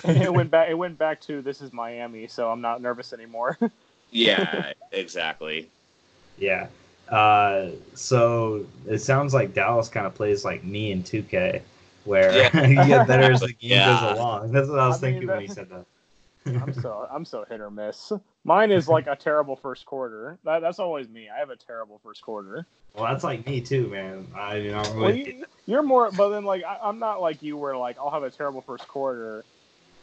it went back to this is Miami, so I'm not nervous anymore. Yeah, exactly. Yeah. So it sounds like Dallas kind of plays like me in 2K, where you get better as the game goes along. That's what I was thinking when he said that. I'm so hit or miss. Mine is like a terrible first quarter. That's always me. I have a terrible first quarter. Well, that's like me too, man. I'm with you're more, but then like I'm not like you, where like I'll have a terrible first quarter,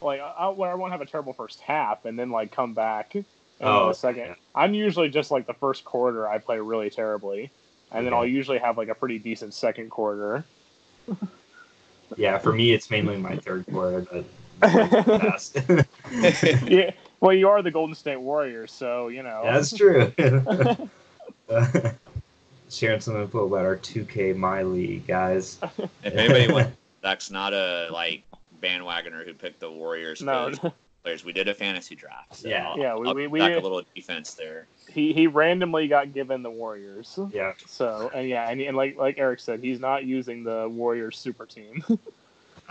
like I won't have a terrible first half, and then like come back in the second. Yeah. I'm usually just like the first quarter I play really terribly, and then I'll usually have like a pretty decent second quarter. Yeah, for me it's mainly my third quarter, but yeah. Well, you are the Golden State Warriors, so That's true. Sharing some info about our 2K My League, guys. If anybody wants, that's not a bandwagoner who picked the Warriors. No. Players. We did a fantasy draft. So we back a little defense there. He randomly got given the Warriors. Yeah. So and like Eric said, he's not using the Warriors super team.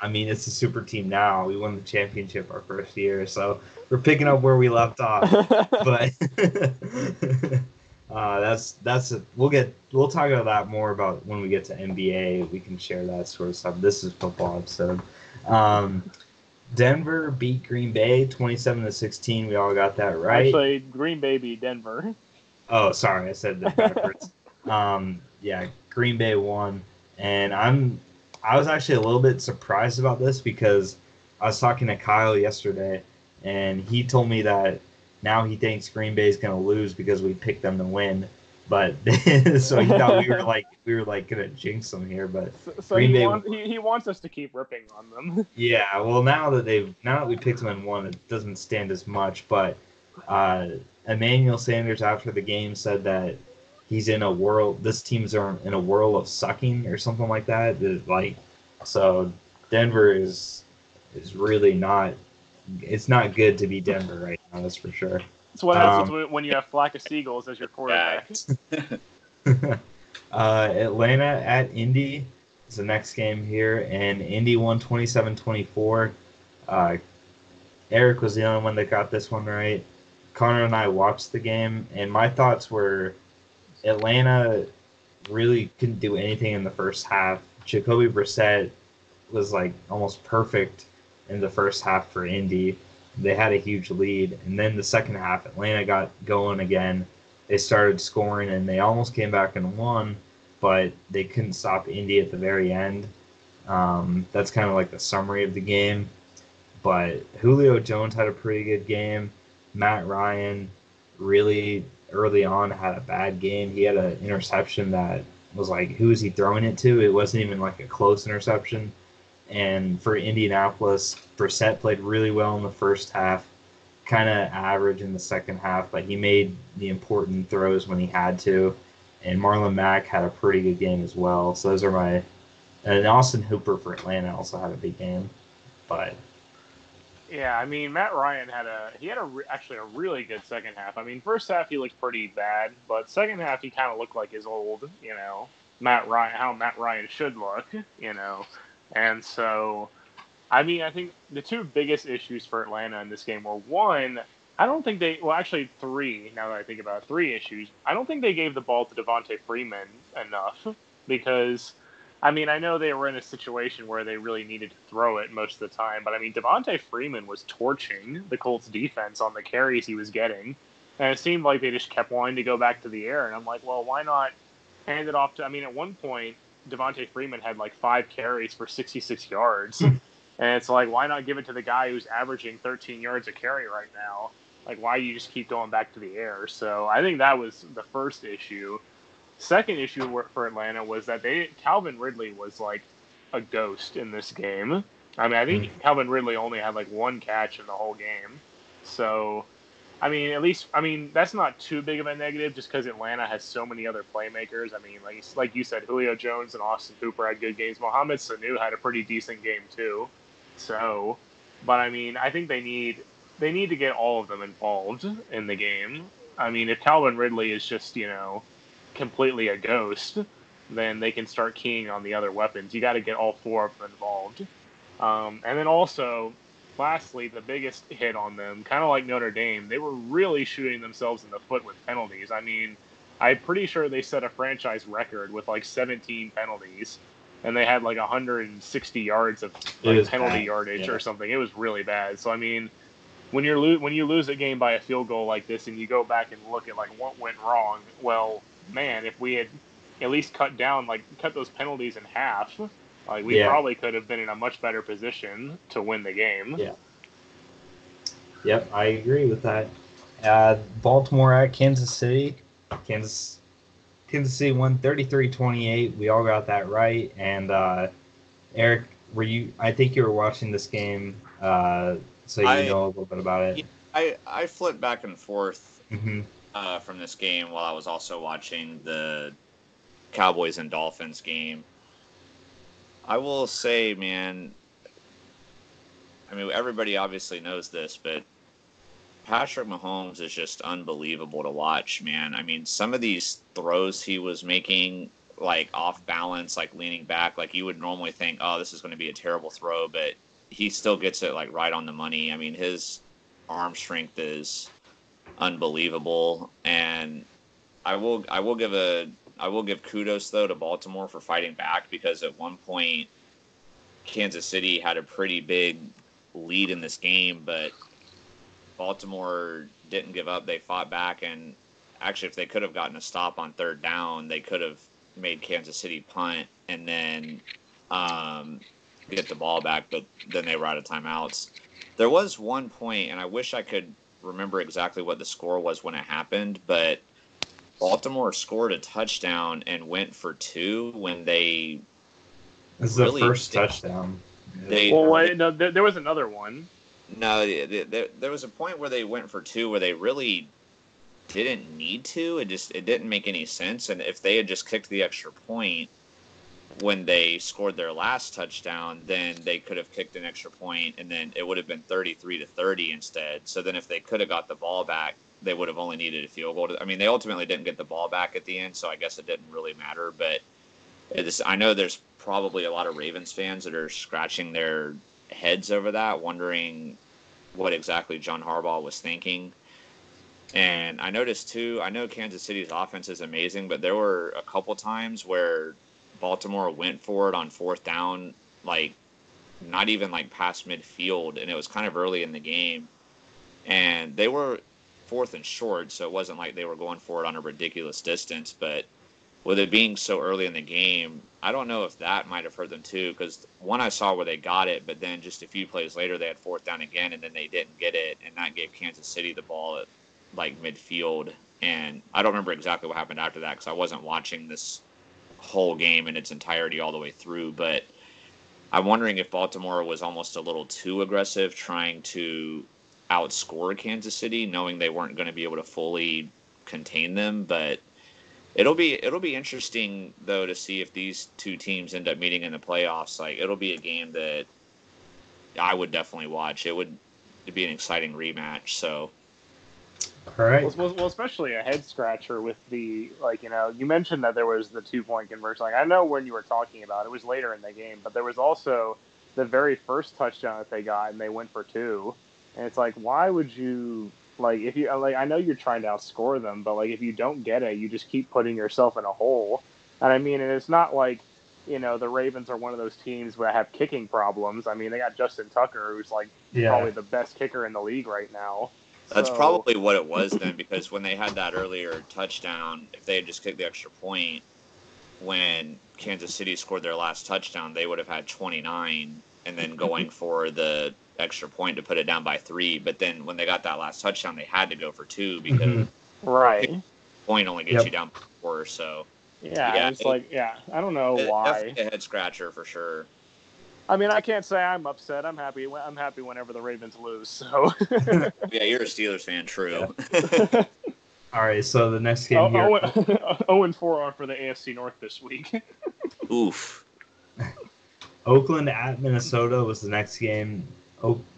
I mean, it's a super team now. We won the championship our first year, so we're picking up where we left off. But we'll talk about that more about when we get to NBA. We can share that sort of stuff. This is football episode. Denver beat Green Bay 27-16. We all got that right. Actually, Green Bay beat Denver. Oh, sorry, I said that backwards. Green Bay won, and I was actually a little bit surprised about this because I was talking to Kyle yesterday, and he told me that now he thinks Green Bay is going to lose because we picked them to win. But so he thought we were gonna jinx them here, but so Green Bay he wants us to keep ripping on them. Yeah, well now that we picked them and won, it doesn't stand as much. But Emmanuel Sanders after the game said that he's in a world. This team's in a world of sucking or something like that. So Denver is really not. It's not good to be Denver right now. That's for sure. That's what happens when you have Flock of Seagulls as your quarterback. Atlanta at Indy is the next game here, and Indy won 27-24. Eric was the only one that got this one right. Connor and I watched the game, and my thoughts were Atlanta really couldn't do anything in the first half. Jacoby Brissett was almost perfect in the first half for Indy. They had a huge lead, and then the second half, Atlanta got going again. They started scoring, and they almost came back and won, but they couldn't stop Indy at the very end. That's kind of the summary of the game. But Julio Jones had a pretty good game. Matt Ryan really early on had a bad game. He had an interception that was who is he throwing it to? It wasn't even a close interception. And for Indianapolis, Brissett played really well in the first half, kind of average in the second half, but he made the important throws when he had to. And Marlon Mack had a pretty good game as well. So those are and Austin Hooper for Atlanta also had a big game. But yeah, I mean, Matt Ryan had actually a really good second half. I mean, first half he looked pretty bad, but second half he kind of looked like his old, Matt Ryan, how Matt Ryan should look, And so, I mean, I think the two biggest issues for Atlanta in this game were, one, I don't think actually three, now that I think about it, three issues. I don't think they gave the ball to Devontae Freeman enough because, I mean, I know they were in a situation where they really needed to throw it most of the time, but I mean, Devontae Freeman was torching the Colts defense on the carries he was getting. And it seemed like they just kept wanting to go back to the air. And I'm like, well, why not hand it off to? I mean, at one point, Devontae Freeman had like 5 carries for 66 yards. And it's like, why not give it to the guy who's averaging 13 yards a carry right now? Like, why you just keep going back to the air? So I think that was the first issue. Second issue for Atlanta was that Calvin Ridley was like a ghost in this game. I mean, I think Calvin Ridley only had like 1 catch in the whole game. So, I mean, at least, I mean, that's not too big of a negative just because Atlanta has so many other playmakers. I mean, like you said, Julio Jones and Austin Hooper had good games. Mohamed Sanu had a pretty decent game too. So, but I mean, I think they need to get all of them involved in the game. I mean, if Calvin Ridley is just, completely a ghost, then they can start keying on the other weapons. You got to get all 4 of them involved. And then also, lastly, the biggest hit on them, kind of like Notre Dame, they were really shooting themselves in the foot with penalties. I mean, I'm pretty sure they set a franchise record with like 17 penalties, and they had like 160 yards of like penalty yardage or something. It was really bad. So I mean, when you lose a game by a field goal like this, and you go back and look at like what went wrong, well, man, if we had at least cut those penalties in half, like we probably could have been in a much better position to win the game. Yeah. Yep, I agree with that. Baltimore at Kansas City. Kansas City won 33-28. We all got that right. And Eric, I think you were watching this game, so you know a little bit about it. I flipped back and forth from this game while I was also watching the Cowboys and Dolphins game. I will say, man, I mean, everybody obviously knows this, but Patrick Mahomes is just unbelievable to watch, man. I mean, some of these throws he was making, like off balance, like leaning back, like you would normally think, oh, this is going to be a terrible throw, but he still gets it like right on the money. I mean, his arm strength is unbelievable, and I will give kudos though to Baltimore for fighting back, because at one point Kansas City had a pretty big lead in this game, but Baltimore didn't give up. They fought back, and actually if they could have gotten a stop on 3rd down, they could have made Kansas City punt and then get the ball back, but then they were out of timeouts. There was one point, and I wish I could remember exactly what the score was when it happened, but Baltimore scored a touchdown and went for 2 when they. This is the first touchdown. There was another one. No, there was a point where they went for 2 where they really didn't need to. It didn't make any sense. And if they had just kicked the extra point when they scored their last touchdown, then they could have kicked an extra point, and then it would have been 33-30 instead. So then if they could have got the ball back, they would have only needed a field goal. I mean, they ultimately didn't get the ball back at the end, so I guess it didn't really matter. But I know there's probably a lot of Ravens fans that are scratching their heads over that, wondering what exactly John Harbaugh was thinking. And I noticed too, I know Kansas City's offense is amazing, but there were a couple times where Baltimore went for it on 4th down, like not even like past midfield, and it was kind of early in the game, and they were 4th and short, so it wasn't like they were going for it on a ridiculous distance. But with it being so early in the game, I don't know if that might have hurt them too, because one I saw where they got it, but then just a few plays later they had 4th down again, and then they didn't get it, and that gave Kansas City the ball at like midfield. And I don't remember exactly what happened after that because I wasn't watching this whole game in its entirety all the way through, but I'm wondering if Baltimore was almost a little too aggressive trying to outscore Kansas City, knowing they weren't going to be able to fully contain them. But it'll be interesting though to see if these 2 teams end up meeting in the playoffs. Like, it'll be a game that I would definitely watch. It'd be an exciting rematch. So. All right. Well, especially a head scratcher with the, like, you mentioned that there was the 2-point conversion. Like, I know when you were talking about it was later in the game, but there was also the very first touchdown that they got, and they went for 2. And it's like, why would you, like, if you, like, I know you're trying to outscore them, but like, if you don't get it, you just keep putting yourself in a hole. And I mean, and it's not like, the Ravens are one of those teams that have kicking problems. I mean, they got Justin Tucker, who's like probably the best kicker in the league right now. That's So probably what it was then, because when they had that earlier touchdown, if they had just kicked the extra point, when Kansas City scored their last touchdown, they would have had 29 and then going for the extra point to put it down by 3. But then when they got that last touchdown, they had to go for 2 because right. point only gets you Yep. down by 4. So, Yeah, yeah, it's like, I don't know why. definitely a head scratcher for sure. I mean, I can't say I'm upset. I'm happy. I'm happy whenever the Ravens lose. So. Yeah, you're a Steelers fan, true. All right, so the next game here. 0-4 are for the AFC North this week. Oof. Oakland at Minnesota was the next game.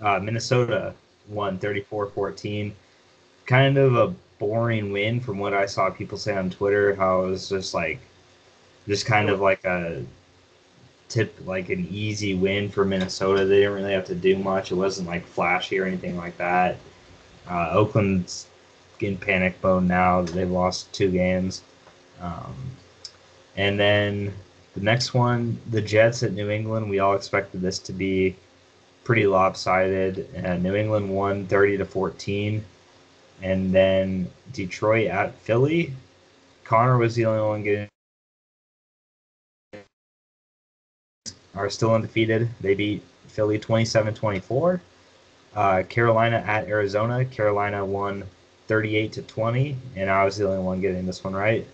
Minnesota won 34-14. Kind of a boring win from what I saw people say on Twitter, how it was just kind of like an easy win for Minnesota. They didn't really have to do much. It wasn't like flashy or anything like that. Oakland's in panic mode now. They've lost 2 games. And then the next one, the Jets at New England. We all expected this to be pretty lopsided. New England won 30-14. And then Detroit at Philly. Connor was the only one getting. Are still undefeated. They beat Philly 27-24. Carolina at Arizona. Carolina won 38-20, and I was the only one getting this one right.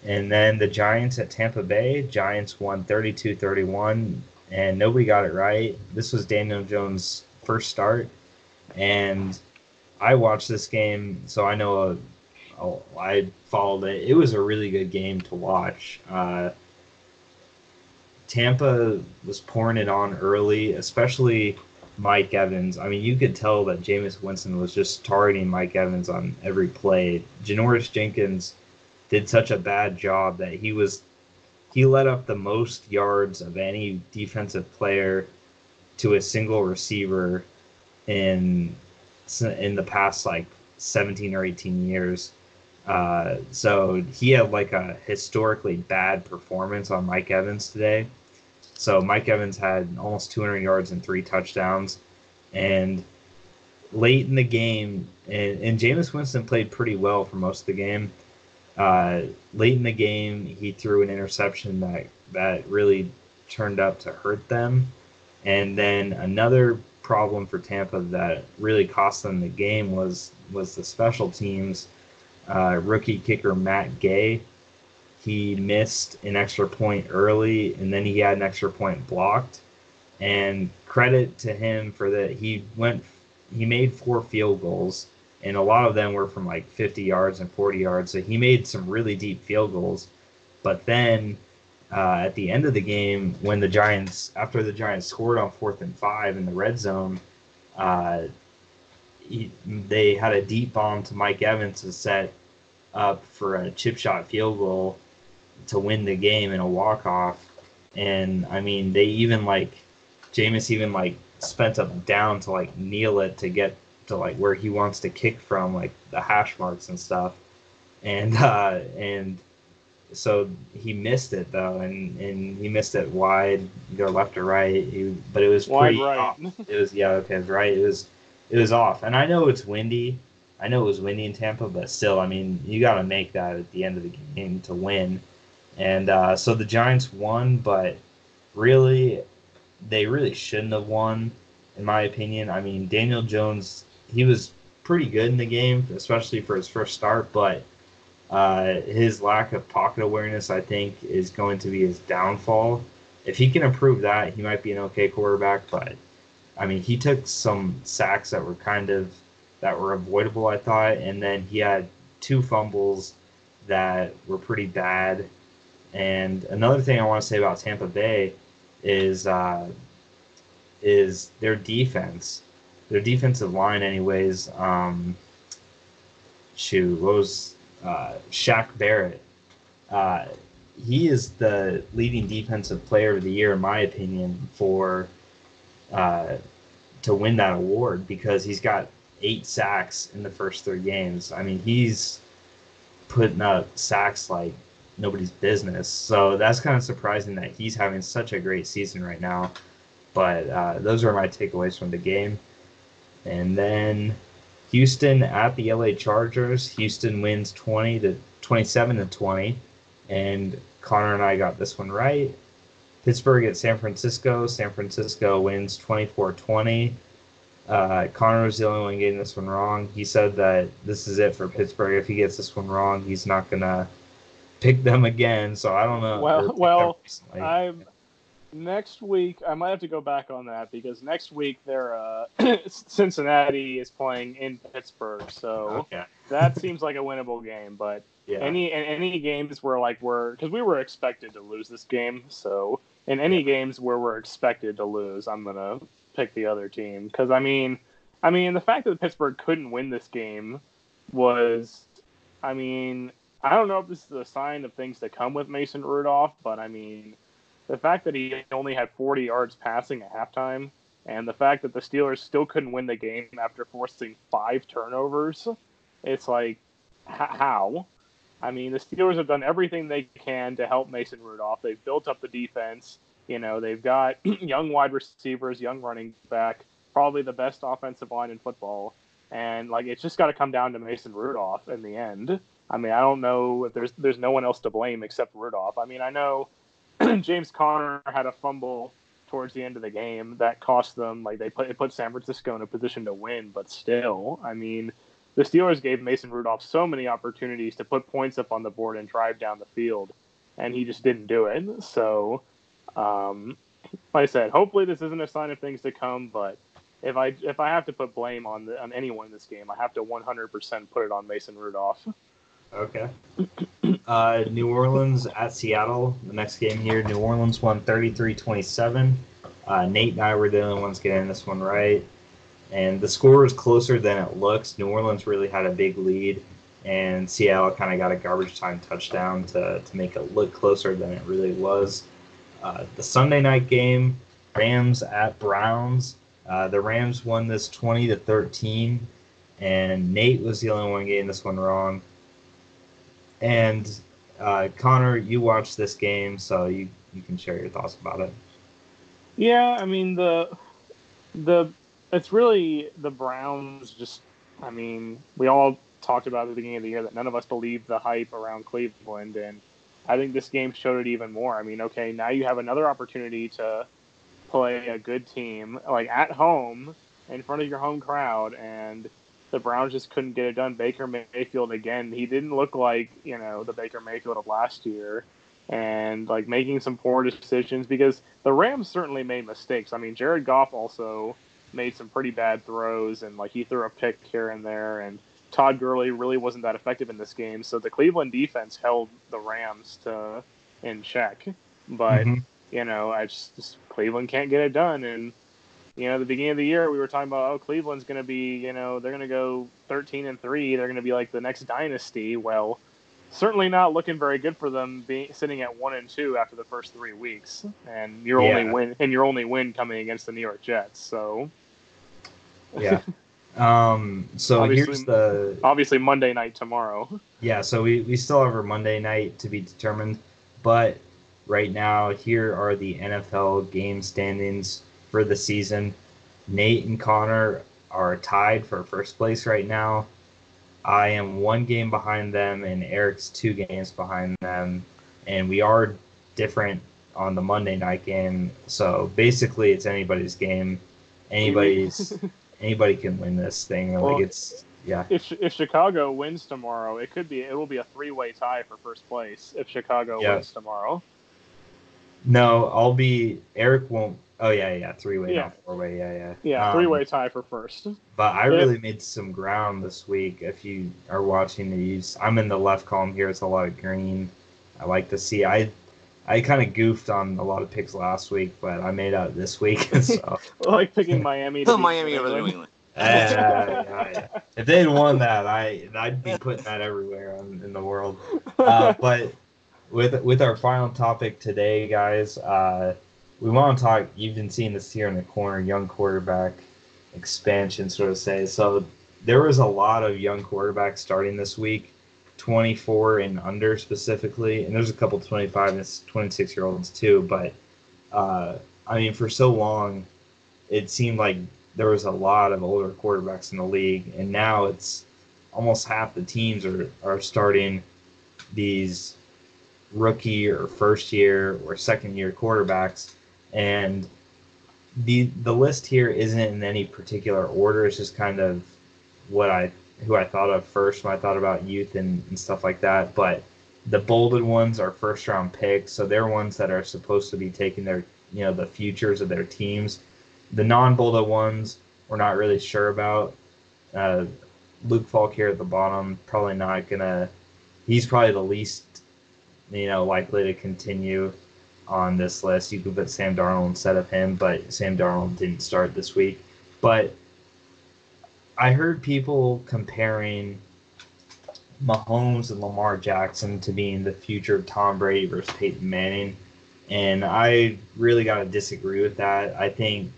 And then the Giants at Tampa Bay. Giants won 32-31, and nobody got it right. This was Daniel Jones' first start, and I watched this game, so I know I followed it. It was a really good game to watch. Tampa was pouring it on early, especially Mike Evans. I mean, you could tell that Jameis Winston was just targeting Mike Evans on every play. Janoris Jenkins did such a bad job that he let up the most yards of any defensive player to a single receiver in the past like 17 or 18 years. So he had like a historically bad performance on Mike Evans today. So Mike Evans had almost 200 yards and 3 touchdowns. And late in the game, and Jameis Winston played pretty well for most of the game. Late in the game, he threw an interception that really turned up to hurt them. And then another problem for Tampa that really cost them the game was the special teams. Rookie kicker Matt Gay, he missed an extra point early, and then he had an extra point blocked. And credit to him for that, he made 4 field goals, and a lot of them were from like 50 yards and 40 yards. So he made some really deep field goals. But then at the end of the game, when after the Giants scored on 4th and 5 in the red zone, they had a deep bomb to Mike Evans to set up for a chip shot field goal to win the game in a walk-off. And I mean, Jameis even spent up down to kneel it to get to where he wants to kick from, the hash marks and stuff. And so he missed it though, and he missed it wide, go left or right. But it was Wide pretty right. off. It was okay, it was right. It was off. And I know it's windy. I know it was windy in Tampa, but still, I mean, you got to make that at the end of the game to win. And so the Giants won, but they really shouldn't have won, in my opinion. I mean, Daniel Jones, he was pretty good in the game, especially for his first start, but his lack of pocket awareness, I think, is going to be his downfall. If he can improve that, he might be an okay quarterback, but I mean, he took some sacks that were avoidable, I thought, and then he had 2 fumbles that were pretty bad. And another thing I want to say about Tampa Bay is their defense. Their defensive line, anyways. What was Shaq Barrett? He is the leading defensive player of the year, in my opinion, to win that award, because he's got 8 sacks in the first 3 games. I mean, he's putting up sacks like nobody's business. So that's kind of surprising that he's having such a great season right now. But those are my takeaways from the game. And then Houston at the LA Chargers. Houston wins 27-20, and Connor and I got this one right. Pittsburgh at San Francisco. San Francisco wins 24-20. Connor was the only one getting this one wrong. He said that this is it for Pittsburgh. If he gets this one wrong, he's not gonna pick them again. So I don't know. Next week, I might have to go back on that because next week they're Cincinnati is playing in Pittsburgh, so that seems like a winnable game. But any games where because we were expected to lose this game, so in any games where we're expected to lose, I'm gonna pick the other team because I mean the fact that Pittsburgh couldn't win this game was, I don't know if this is a sign of things to come with Mason Rudolph, but the fact that he only had 40 yards passing at halftime, and the fact that the Steelers still couldn't win the game after forcing 5 turnovers, it's like, how? The Steelers have done everything they can to help Mason Rudolph. They've built up the defense. They've got young wide receivers, young running back, probably the best offensive line in football. And, it's just got to come down to Mason Rudolph in the end. I don't know if there's no one else to blame except Rudolph. I know James Conner had a fumble towards the end of the game that cost them. It put San Francisco in a position to win, but still, the Steelers gave Mason Rudolph so many opportunities to put points up on the board and drive down the field, and he just didn't do it. So, like I said, hopefully this isn't a sign of things to come. But if I have to put blame on anyone in this game, I have to 100% put it on Mason Rudolph. Okay. New Orleans at Seattle. The next game here, New Orleans won 33-27. Nate and I were the only ones getting this one right. And the score was closer than it looks. New Orleans really had a big lead, and Seattle kind of got a garbage time touchdown to make it look closer than it really was. The Sunday night game, Rams at Browns. The Rams won this 20-13, and Nate was the only one getting this one wrong. And Connor, you watched this game, so you can share your thoughts about it. Yeah, it's really the Browns. Just, we all talked about at the beginning of the year that none of us believed the hype around Cleveland, and I think this game showed it even more. Okay, now you have another opportunity to play a good team at home in front of your home crowd, and the Browns just couldn't get it done. Baker Mayfield, again, he didn't look like, the Baker Mayfield of last year, and, making some poor decisions because the Rams certainly made mistakes. Jared Goff also made some pretty bad throws, and, he threw a pick here and there, and Todd Gurley really wasn't that effective in this game, so the Cleveland defense held the Rams in check. But, Cleveland can't get it done, and at the beginning of the year, we were talking about, Cleveland's going to be, they're going to go 13-3. They're going to be like the next dynasty. Well, certainly not looking very good for them sitting at 1-2 after the first 3 weeks. And your only win coming against the New York Jets. So, yeah. So obviously Monday night tomorrow. Yeah. So we still have our Monday night to be determined, but right now here are the NFL game standings for the season. Nate and Connor are tied for first place right now. I am 1 game behind them, and Eric's 2 games behind them. And we are different on the Monday night game. So basically, it's anybody's game. Anybody can win this thing. If Chicago wins tomorrow, it will be a 3-way tie for first place. If Chicago wins tomorrow. No, Eric won't. Oh, yeah, 3-way, not 4-way, yeah. Yeah, 3-way tie for first. But I really made some ground this week. If you are watching these, I'm in the left column here. It's a lot of green. I like to see. I kind of goofed on a lot of picks last week, but I made out this week. So. Like picking Miami. Miami over New England. Yeah. If they had won that, I'd be putting that everywhere in the world. But with our final topic today, guys, we want to talk. You've been seeing this here in the corner, young quarterback expansion, so to say. So there was a lot of young quarterbacks starting this week, 24 and under specifically, and there's a couple 25 and 26-year-olds too. But for so long, it seemed like there was a lot of older quarterbacks in the league, and now it's almost half the teams are starting these rookie or first year or second year quarterbacks, and the list here isn't in any particular order. It's just kind of what I who I thought of first when I thought about youth and stuff like that. But the bolded ones are first round picks, so they're ones that are supposed to be taking their the futures of their teams. The non bolded ones we're not really sure about. Uh, Luke Falk here at the bottom, probably not gonna. He's probably the least likely to continue on this list. You could put Sam Darnold instead of him, but Sam Darnold didn't start this week. But I heard people comparing Mahomes and Lamar Jackson to being the future of Tom Brady versus Peyton Manning, and I really got to disagree with that. I think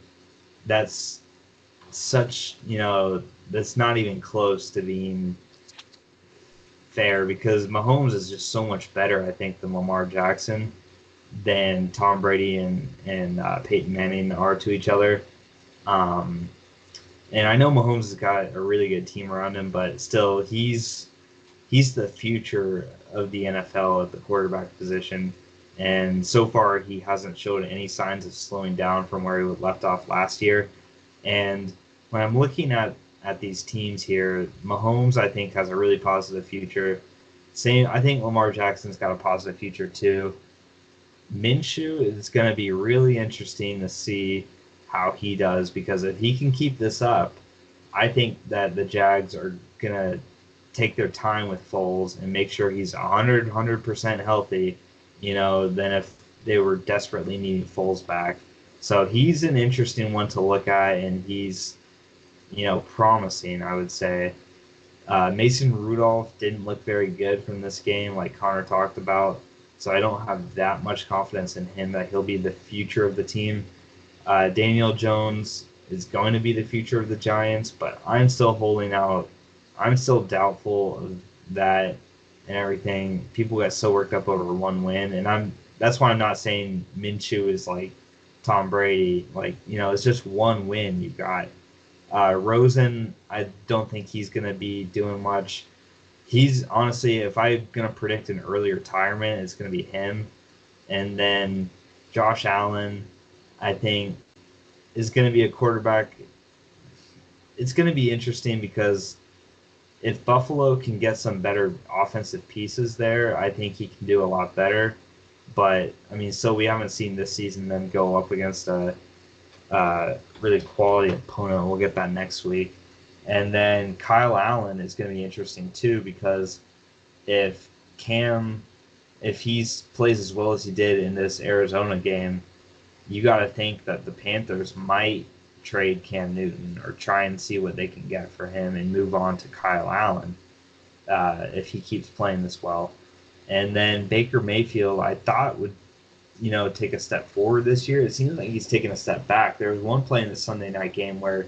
that's such, that's not even close to being fair because Mahomes is just so much better, I think, than Lamar Jackson, than Tom Brady and Peyton Manning are to each other. And I know Mahomes has got a really good team around him, but still, he's the future of the NFL at the quarterback position. And so far, he hasn't showed any signs of slowing down from where he left off last year. And when I'm looking at these teams here, Mahomes, I think, has a really positive future. I think Lamar Jackson's got a positive future too. Minshew is going to be really interesting to see how he does because if he can keep this up, I think that the Jags are going to take their time with Foles and make sure he's 100% healthy, than if they were desperately needing Foles back. So he's an interesting one to look at, and he's, promising, I would say. Mason Rudolph didn't look very good from this game, like Connor talked about. So I don't have that much confidence in him that he'll be the future of the team. Daniel Jones is going to be the future of the Giants, but I'm still holding out. I'm still doubtful of that and everything. People get so worked up over one win, and that's why I'm not saying Minshew is like Tom Brady. Like, it's just one win you got. Rosen, I don't think he's going to be doing much. He's honestly, if I'm going to predict an early retirement, it's going to be him. And then Josh Allen, I think, is going to be a quarterback. It's going to be interesting because if Buffalo can get some better offensive pieces there, I think he can do a lot better. But, so we haven't seen this season them go up against a really quality opponent. We'll get that next week. And then Kyle Allen is going to be interesting too because if he plays as well as he did in this Arizona game, you got to think that the Panthers might trade Cam Newton or try and see what they can get for him and move on to Kyle Allen if he keeps playing this well. And then Baker Mayfield, I thought would take a step forward this year. It seems like he's taking a step back. There was one play in the Sunday night game where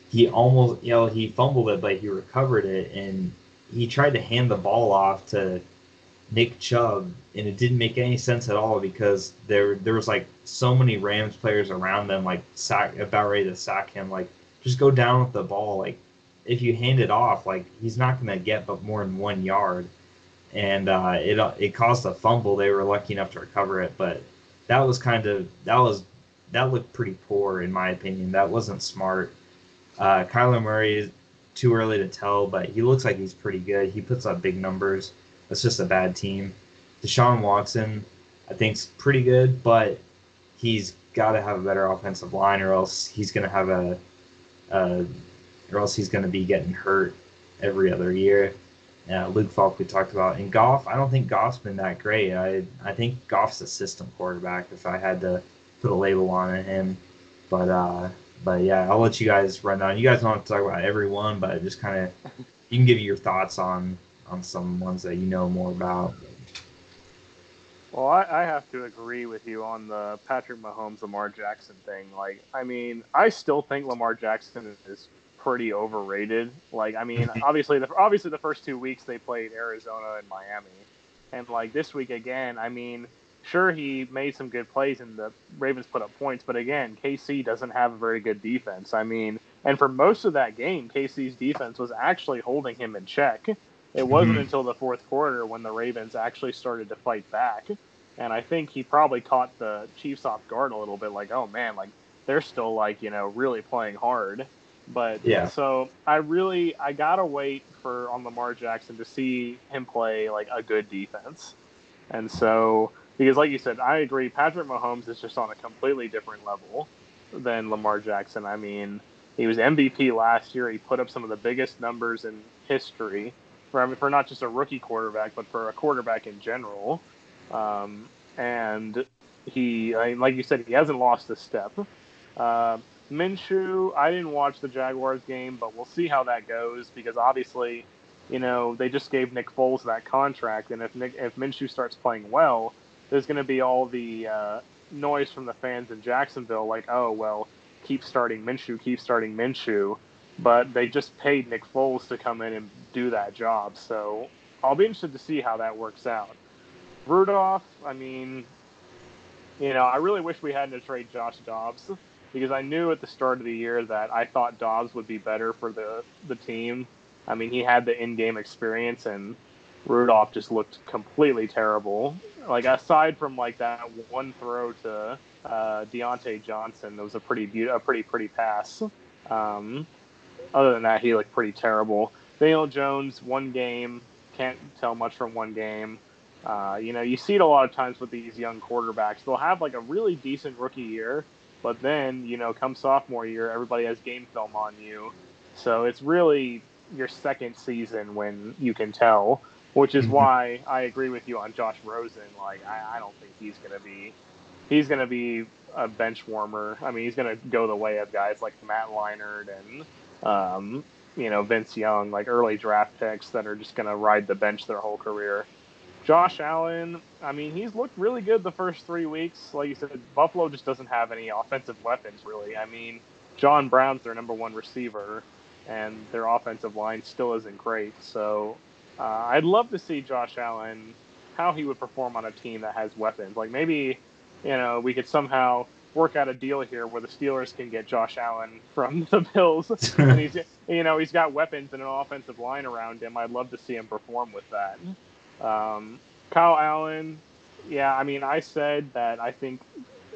he almost, he fumbled it, but he recovered it, and he tried to hand the ball off to Nick Chubb, and it didn't make any sense at all because there was like so many Rams players around them, like about ready to sack him. Like, just go down with the ball. Like, if you hand it off, like he's not going to get but more than 1 yard. And it caused a fumble. They were lucky enough to recover it, but that looked pretty poor in my opinion. That wasn't smart. Kyler Murray is too early to tell, but he looks like he's pretty good. He puts up big numbers. That's just a bad team. Deshaun Watson, I think, is pretty good, but he's got to have a better offensive line, or else he's going to have or else he's going to be getting hurt every other year. Luke Falk we talked about. And Goff, I don't think Goff's been that great. I think Goff's a system quarterback if I had to put a label on him. But yeah, I'll let you guys run down. You guys don't have to talk about every one, but just kind of you can give your thoughts on some ones that you know more about. Well, I have to agree with you on the Patrick Mahomes, Lamar Jackson thing. Like, I still think Lamar Jackson is pretty overrated. Like, obviously the first 2 weeks they played Arizona and Miami, and like this week again, sure, he made some good plays and the Ravens put up points, but again, KC doesn't have a very good defense. I mean, and for most of that game, KC's defense was actually holding him in check. It wasn't until the fourth quarter when the Ravens actually started to fight back. And I think he probably caught the Chiefs off guard a little bit, like, oh man, like they're still like, really playing hard. But Yeah. so I gotta wait for on Lamar Jackson to see him play like a good defense. And so, because like you said, I agree, Patrick Mahomes is just on a completely different level than Lamar Jackson. I mean, he was MVP last year. He put up some of the biggest numbers in history for not just a rookie quarterback, but for a quarterback in general. And like you said, he hasn't lost a step. Minshew, I didn't watch the Jaguars game, but we'll see how that goes because obviously, they just gave Nick Foles that contract, and if Minshew starts playing well, there's going to be all the noise from the fans in Jacksonville, like, oh well, keep starting Minshew, but they just paid Nick Foles to come in and do that job, so I'll be interested to see how that works out. Rudolph, I mean, I really wish we hadn't traded Josh Dobbs because I knew at the start of the year that I thought Dobbs would be better for the team. I mean, he had the in-game experience, and Rudolph just looked completely terrible. Like, aside from like that one throw to Deontay Johnson, that was a pretty pass. Other than that, he looked pretty terrible. Daniel Jones, one game, can't tell much from one game. You see it a lot of times with these young quarterbacks. They'll have like a really decent rookie year, but then, come sophomore year, everybody has game film on you. So it's really your second season when you can tell, which is why I agree with you on Josh Rosen. Like, I don't think he's going to be a bench warmer. I mean, he's going to go the way of guys like Matt Leinart and, Vince Young, like early draft picks that are just going to ride the bench their whole career. Josh Allen, I mean, he's looked really good the first 3 weeks. Like you said, Buffalo just doesn't have any offensive weapons, really. I mean, John Brown's their number one receiver, and their offensive line still isn't great. So I'd love to see Josh Allen, how he would perform on a team that has weapons. Like maybe, we could somehow work out a deal here where the Steelers can get Josh Allen from the Bills, and he's got weapons and an offensive line around him. I'd love to see him perform with that. Kyle Allen, yeah, I mean, I said that I think,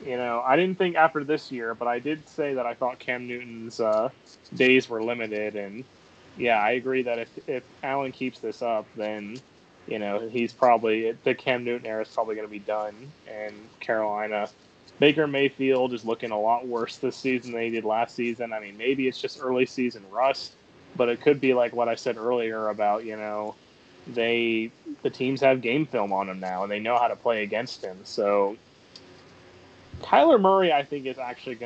I didn't think after this year, but I did say that I thought Cam Newton's days were limited, and yeah, I agree that if Allen keeps this up, then he's probably the Cam Newton era is probably going to be done in Carolina. Baker Mayfield is looking a lot worse this season than he did last season. I mean, maybe it's just early season rust, but it could be like what I said earlier about the teams have game film on him now and they know how to play against him. So Kyler Murray, I think, is actually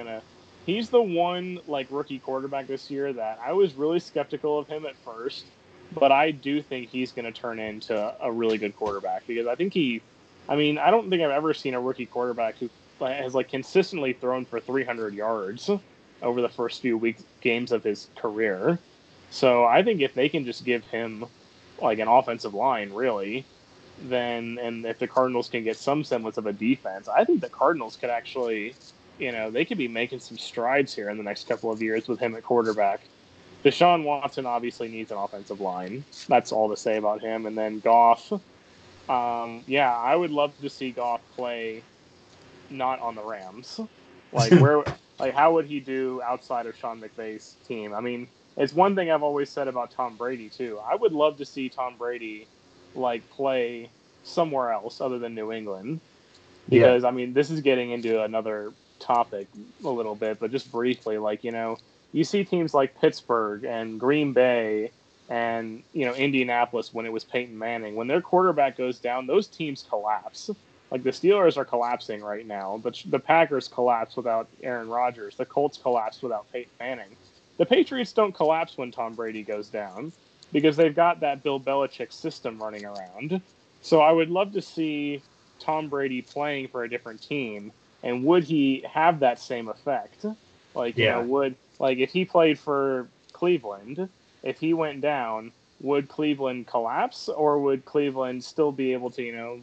he's the one like rookie quarterback this year that I was really skeptical of him at first, but I do think he's going to turn into a really good quarterback because I think I don't think I've ever seen a rookie quarterback who has like consistently thrown for 300 yards over the first few games of his career. So I think if they can just give him like an offensive line, really, then, and if the Cardinals can get some semblance of a defense, I think the Cardinals could actually, they could be making some strides here in the next couple of years with him at quarterback. Deshaun Watson obviously needs an offensive line. That's all to say about him. And then Goff, I would love to see Goff play not on the Rams. Like how would he do outside of Sean McVay's team? I mean, it's one thing I've always said about Tom Brady too. I would love to see Tom Brady like play somewhere else other than New England. Because I mean, this is getting into another topic a little bit, but just briefly, like, you see teams like Pittsburgh and Green Bay and, Indianapolis when it was Peyton Manning, when their quarterback goes down, those teams collapse. Like the Steelers are collapsing right now. The Packers collapse without Aaron Rodgers. The Colts collapse without Peyton Manning. The Patriots don't collapse when Tom Brady goes down because they've got that Bill Belichick system running around. So I would love to see Tom Brady playing for a different team, and would he have that same effect? Like, if he played for Cleveland, if he went down, would Cleveland collapse, or would Cleveland still be able to,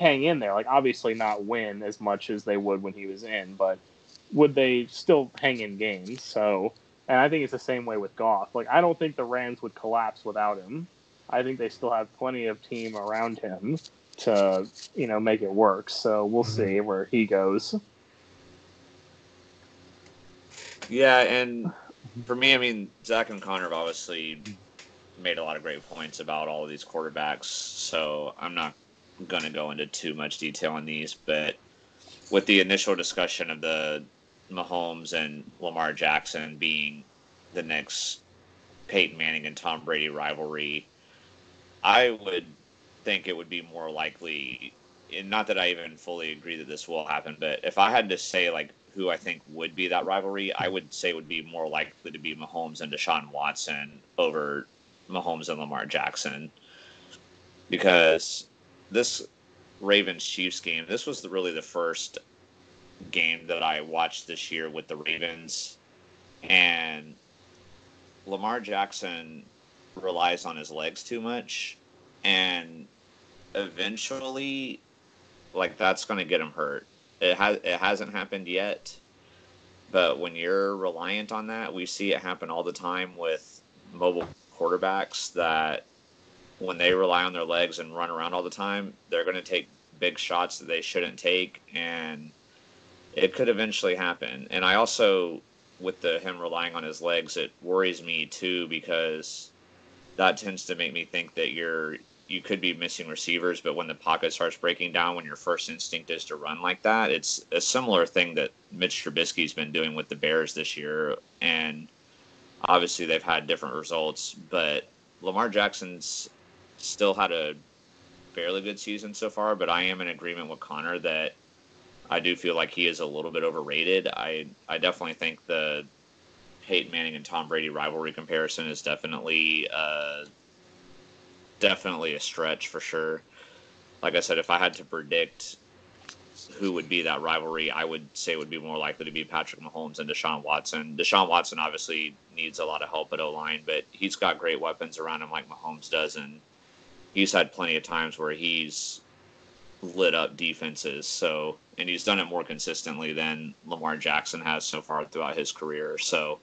hang in there? Like, obviously not win as much as they would when he was in, but would they still hang in games? So, and I think it's the same way with Goff. Like, I don't think the Rams would collapse without him. I think they still have plenty of team around him to, make it work. So we'll see where he goes. Yeah, and for me, I mean, Zach and Connor have obviously made a lot of great points about all of these quarterbacks, so I'm not going to go into too much detail on these, but with the initial discussion of the Mahomes and Lamar Jackson being the next Peyton Manning and Tom Brady rivalry, I would think it would be more likely, and not that I even fully agree that this will happen, but if I had to say like who I think would be that rivalry, I would say it would be more likely to be Mahomes and Deshaun Watson over Mahomes and Lamar Jackson, because this Ravens-Chiefs game, this was really the first game that I watched this year with the Ravens, and Lamar Jackson relies on his legs too much, and eventually, like, that's going to get him hurt. It hasn't happened yet, but when you're reliant on that, we see it happen all the time with mobile quarterbacks that when they rely on their legs and run around all the time, they're going to take big shots that they shouldn't take, and it could eventually happen. And I also, with him relying on his legs, it worries me too, because that tends to make me think that you could be missing receivers, but when the pocket starts breaking down, when your first instinct is to run like that, it's a similar thing that Mitch Trubisky's been doing with the Bears this year, and obviously they've had different results, but Lamar Jackson's still had a fairly good season so far, but I am in agreement with Connor that I do feel like he is a little bit overrated. I definitely think the Peyton Manning and Tom Brady rivalry comparison is definitely a stretch for sure. Like I said, if I had to predict who would be that rivalry, I would say it would be more likely to be Patrick Mahomes and Deshaun Watson. Deshaun Watson obviously needs a lot of help at O-line, but he's got great weapons around him like Mahomes does, and he's had plenty of times where he's lit up defenses. So, and he's done it more consistently than Lamar Jackson has so far throughout his career. So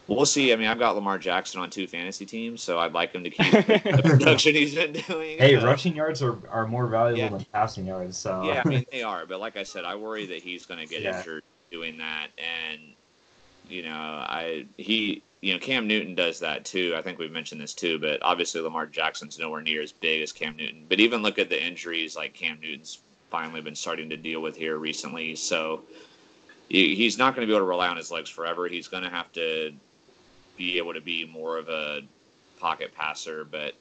we'll see. I mean, I've got Lamar Jackson on 2 fantasy teams, so I'd like him to keep the production he's been doing. Hey, rushing yards are more valuable than passing yards. So yeah, I mean, they are. But like I said, I worry that he's going to get injured doing that. And, Cam Newton does that too. I think we've mentioned this too, but obviously Lamar Jackson's nowhere near as big as Cam Newton. But even look at the injuries like Cam Newton's finally been starting to deal with here recently. So he's not going to be able to rely on his legs forever. He's going to have to be able to be more of a pocket passer. But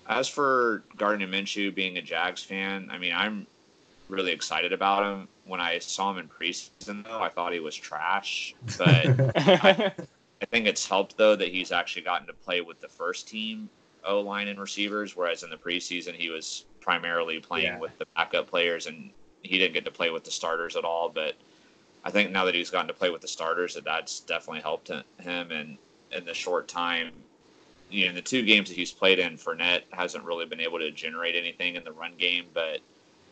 as for Gardner Minshew being a Jags fan, I mean, I'm really excited about him. When I saw him in preseason, though, I thought he was trash. But I think it's helped, though, that he's actually gotten to play with the first team O-line and receivers, whereas in the preseason he was primarily playing with the backup players, and he didn't get to play with the starters at all. But I think now that he's gotten to play with the starters, that's definitely helped him. And in the short time, in the 2 games that he's played in, Fournette hasn't really been able to generate anything in the run game. But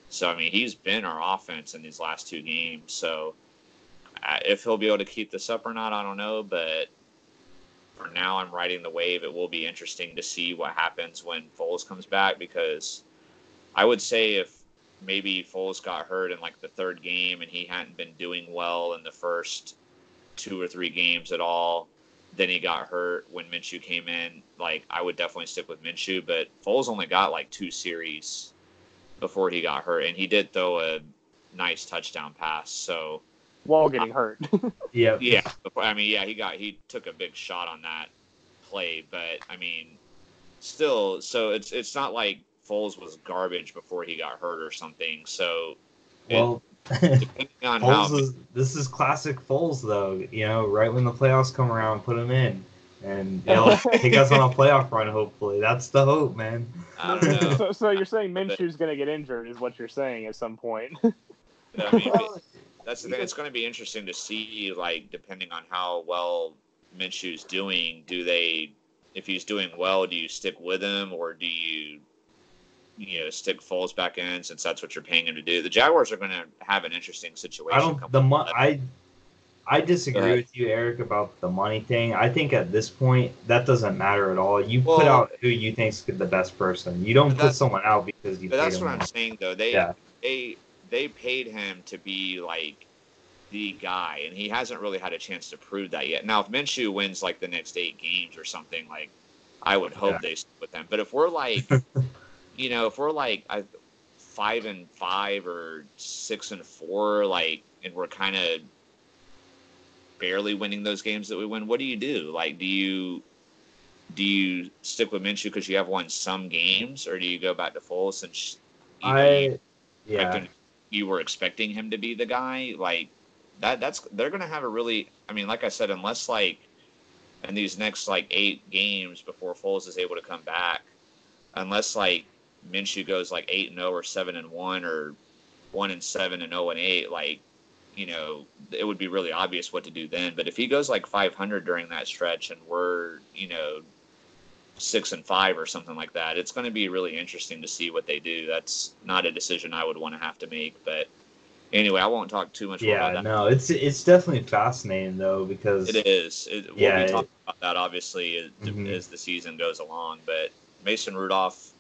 so, I mean, he's been our offense in these last 2 games. So if he'll be able to keep this up or not, I don't know. But for now, I'm riding the wave. It will be interesting to see what happens when Foles comes back, because I would say if maybe Foles got hurt in like the 3rd game and he hadn't been doing well in the first 2 or 3 games at all, then he got hurt when Minshew came in, like, I would definitely stick with Minshew. But Foles only got like 2 series before he got hurt, and he did throw a nice touchdown pass. So while getting hurt. Yeah. I mean, he took a big shot on that play, but I mean, still, so it's not like Foles was garbage before he got hurt or something. So, depending on this is classic Foles, though. Right when the playoffs come around, put him in, and it'll take us on a playoff run. Hopefully, that's the hope, man. I don't know. So you're saying Minshew's going to get injured, is what you're saying at some point? I mean, that's the thing. It's going to be interesting to see, like, depending on how well Minshew's doing. If he's doing well, do you stick with him, or do you stick Foles back in since that's what you're paying him to do. The Jaguars are going to have an interesting situation. I disagree with you, Eric, about the money thing. I think at this point that doesn't matter at all. You put out who you think's the best person. You don't put someone out because you. But that's paid what him I'm saying, though. They paid him to be like the guy, and he hasn't really had a chance to prove that yet. Now, if Minshew wins like the next 8 games or something, like I would hope they stick with him. But if we're like, if we're like 5-5 or 6-4, like, and we're kind of barely winning those games that we win, what do you do? Like, do you stick with Minshew because you have won some games, or do you go back to Foles since you were expecting him to be the guy? Like they're going to have a really, I mean, like I said, unless like in these next like 8 games before Foles is able to come back, unless like Minshew goes like 8-0 or 7-1 or 1-7 and 0-8, like, it would be really obvious what to do then. But if he goes like 500 during that stretch and we're, 6-5 or something like that, it's going to be really interesting to see what they do. That's not a decision I would want to have to make. But anyway, I won't talk too much more about that. No, it's definitely fascinating though, because it is. We'll be talking about that obviously as the season goes along. But Mason Rudolph,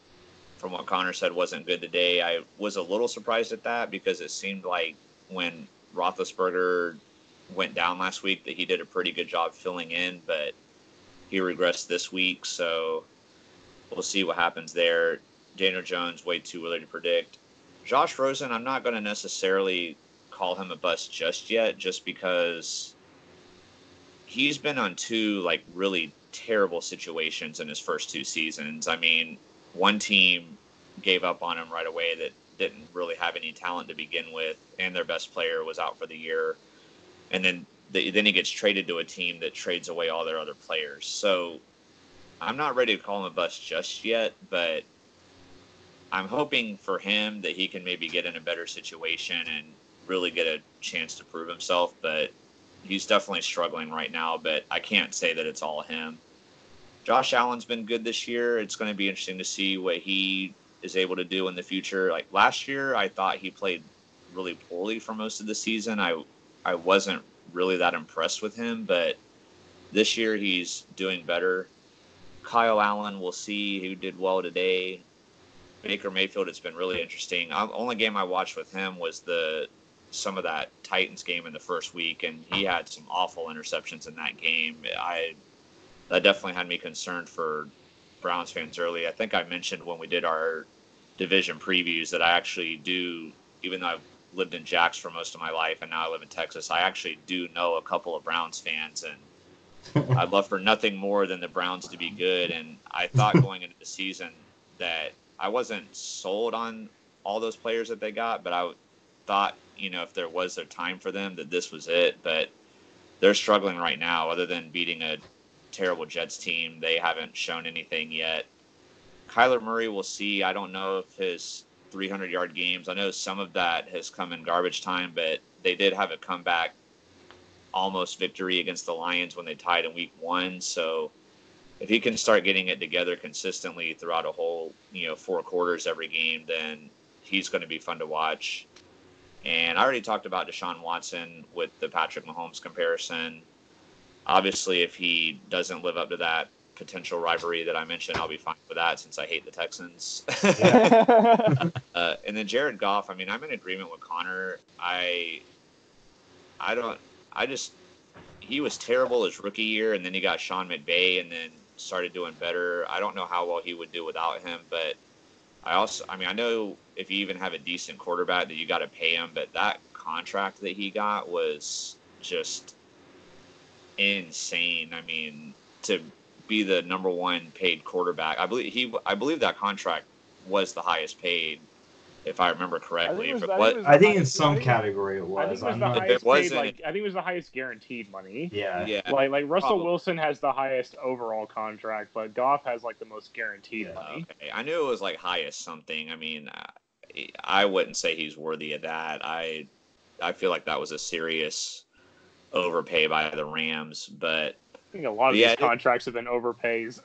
from what Connor said, wasn't good today. I was a little surprised at that because it seemed like when Roethlisberger went down last week that he did a pretty good job filling in, but he regressed this week, so we'll see what happens there. Daniel Jones, way too early to predict. Josh Rosen, I'm not going to necessarily call him a bust just yet, just because he's been on 2 like really terrible situations in his first 2 seasons. I mean, one team gave up on him right away that didn't really have any talent to begin with, and their best player was out for the year. And then he gets traded to a team that trades away all their other players. So I'm not ready to call him a bust just yet, but I'm hoping for him that he can maybe get in a better situation and really get a chance to prove himself. But he's definitely struggling right now, but I can't say that it's all him. Josh Allen's been good this year. It's going to be interesting to see what he is able to do in the future. Like last year, I thought he played really poorly for most of the season. I wasn't really that impressed with him, but this year he's doing better. Kyle Allen, we'll see, who did well today. Baker Mayfield, it's been really interesting. Only game I watched with him was some of that Titans game in the first week, and he had some awful interceptions in that game. That definitely had me concerned for Browns fans early. I think I mentioned when we did our division previews that I actually do, even though I've lived in Jax for most of my life and now I live in Texas, I actually do know a couple of Browns fans, and I'd love for nothing more than the Browns to be good. And I thought going into the season that I wasn't sold on all those players that they got, but I thought, if there was a time for them, that this was it. But they're struggling right now. Other than beating a terrible Jets team, they haven't shown anything yet. Kyler Murray, we'll see. I don't know if his 300-yard games, I know some of that has come in garbage time, but they did have a comeback almost victory against the Lions when they tied in week 1. So if he can start getting it together consistently throughout a whole, 4 quarters every game, then he's going to be fun to watch. And I already talked about Deshaun Watson with the Patrick Mahomes comparison. Obviously, if he doesn't live up to that potential rivalry that I mentioned, I'll be fine with that since I hate the Texans. And then Jared Goff, I mean, I'm in agreement with Connor. He was terrible his rookie year, and then he got Sean McVay and then started doing better. I don't know how well he would do without him, but I know if you even have a decent quarterback that you got to pay him, but that contract that he got was just insane. I mean, to be the number 1 paid quarterback, I believe that contract was the highest paid, if I remember correctly. I think in some category it was. I think it was the highest guaranteed money. Yeah. Like Russell Wilson has the highest overall contract, but Goff has like the most guaranteed money. Okay. I knew it was like highest something. I mean, I wouldn't say he's worthy of that. I feel like that was a serious overpay by the Rams, but I think a lot of these contracts have been overpays.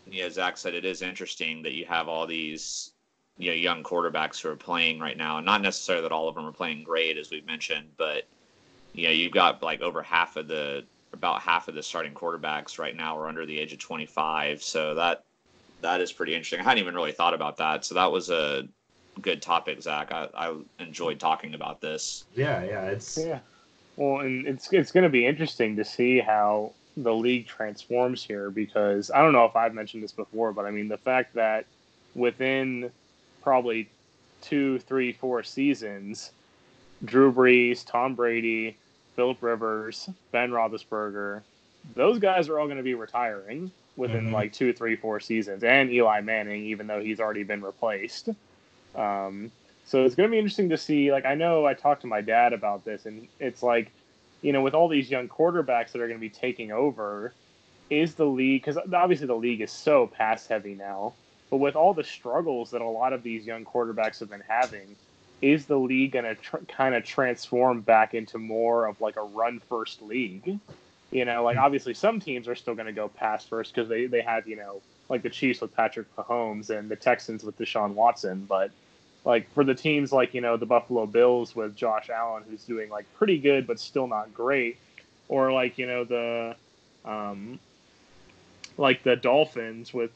As Zach said it is interesting that you have all these young quarterbacks who are playing right now, and not necessarily that all of them are playing great, as we've mentioned, but you've got like about half of the starting quarterbacks right now are under the age of 25. So that is pretty interesting. I hadn't even really thought about that. So that was a good topic, Zach. I enjoyed talking about this. Yeah. Well, and it's going to be interesting to see how the league transforms here, because I don't know if I've mentioned this before, but I mean, the fact that within probably 2, 3, 4 seasons, Drew Brees, Tom Brady, Philip Rivers, Ben Roethlisberger, those guys are all going to be retiring within like 2, 3, 4 seasons, and Eli Manning, even though he's already been replaced. So it's going to be interesting to see. Like, I know I talked to my dad about this, and it's like, with all these young quarterbacks that are going to be taking over, is the league, because obviously the league is so pass heavy now, but with all the struggles that a lot of these young quarterbacks have been having, is the league going to kind of transform back into more of like a run first league? Like obviously some teams are still going to go pass first because they have, like the Chiefs with Patrick Mahomes and the Texans with Deshaun Watson. But like for the teams like, the Buffalo Bills with Josh Allen, who's doing like pretty good, but still not great. Or like, like the Dolphins with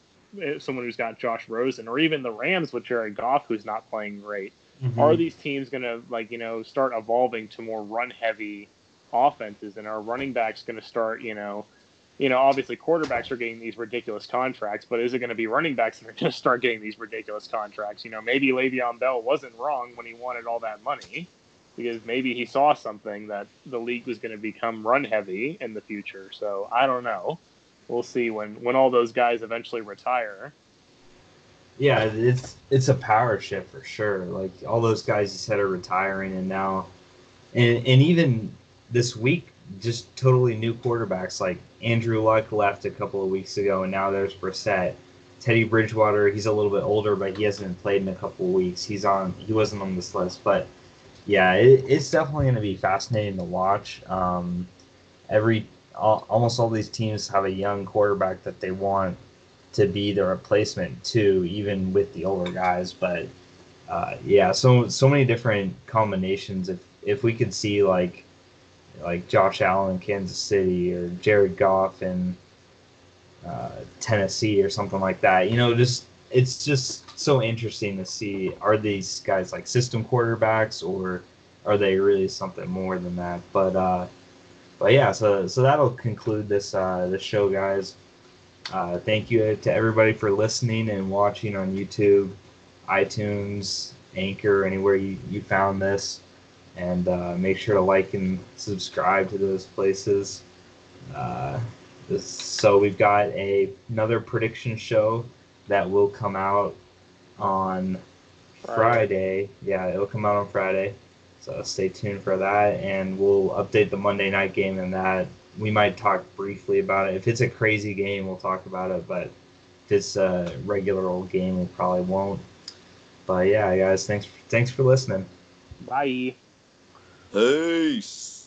someone who's got Josh Rosen, or even the Rams with Jared Goff, who's not playing great. Are these teams going to like, start evolving to more run heavy offenses, and are running backs going to start, obviously quarterbacks are getting these ridiculous contracts, but is it going to be running backs that are going to start getting these ridiculous contracts? Maybe Le'Veon Bell wasn't wrong when he wanted all that money, because maybe he saw something that the league was going to become run heavy in the future. So I don't know. We'll see when all those guys eventually retire. Yeah, it's a power shift for sure. Like all those guys you said are retiring, and now, and even this week, just totally new quarterbacks. Like Andrew Luck left a couple of weeks ago, and now there's Brissett. Teddy Bridgewater, he's a little bit older, but he hasn't played in a couple of weeks. He wasn't on this list, but yeah, it's definitely going to be fascinating to watch. Almost all these teams have a young quarterback that they want to be the replacement too, even with the older guys. But so many different combinations. If we could see like Josh Allen in Kansas City, or Jared Goff in Tennessee or something like that, it's just so interesting to see, are these guys like system quarterbacks, or are they really something more than that? But yeah, so that'll conclude this show, guys. Thank you to everybody for listening and watching on YouTube, iTunes, Anchor, anywhere you found this. And make sure to like and subscribe to those places. So we've got another prediction show that will come out on Friday. Yeah, it'll come out on Friday. So stay tuned for that, and we'll update the Monday night game, and that we might talk briefly about it. If it's a crazy game, we'll talk about it, but if it's a regular old game, we probably won't. But yeah, guys, thanks for listening. Bye. Peace.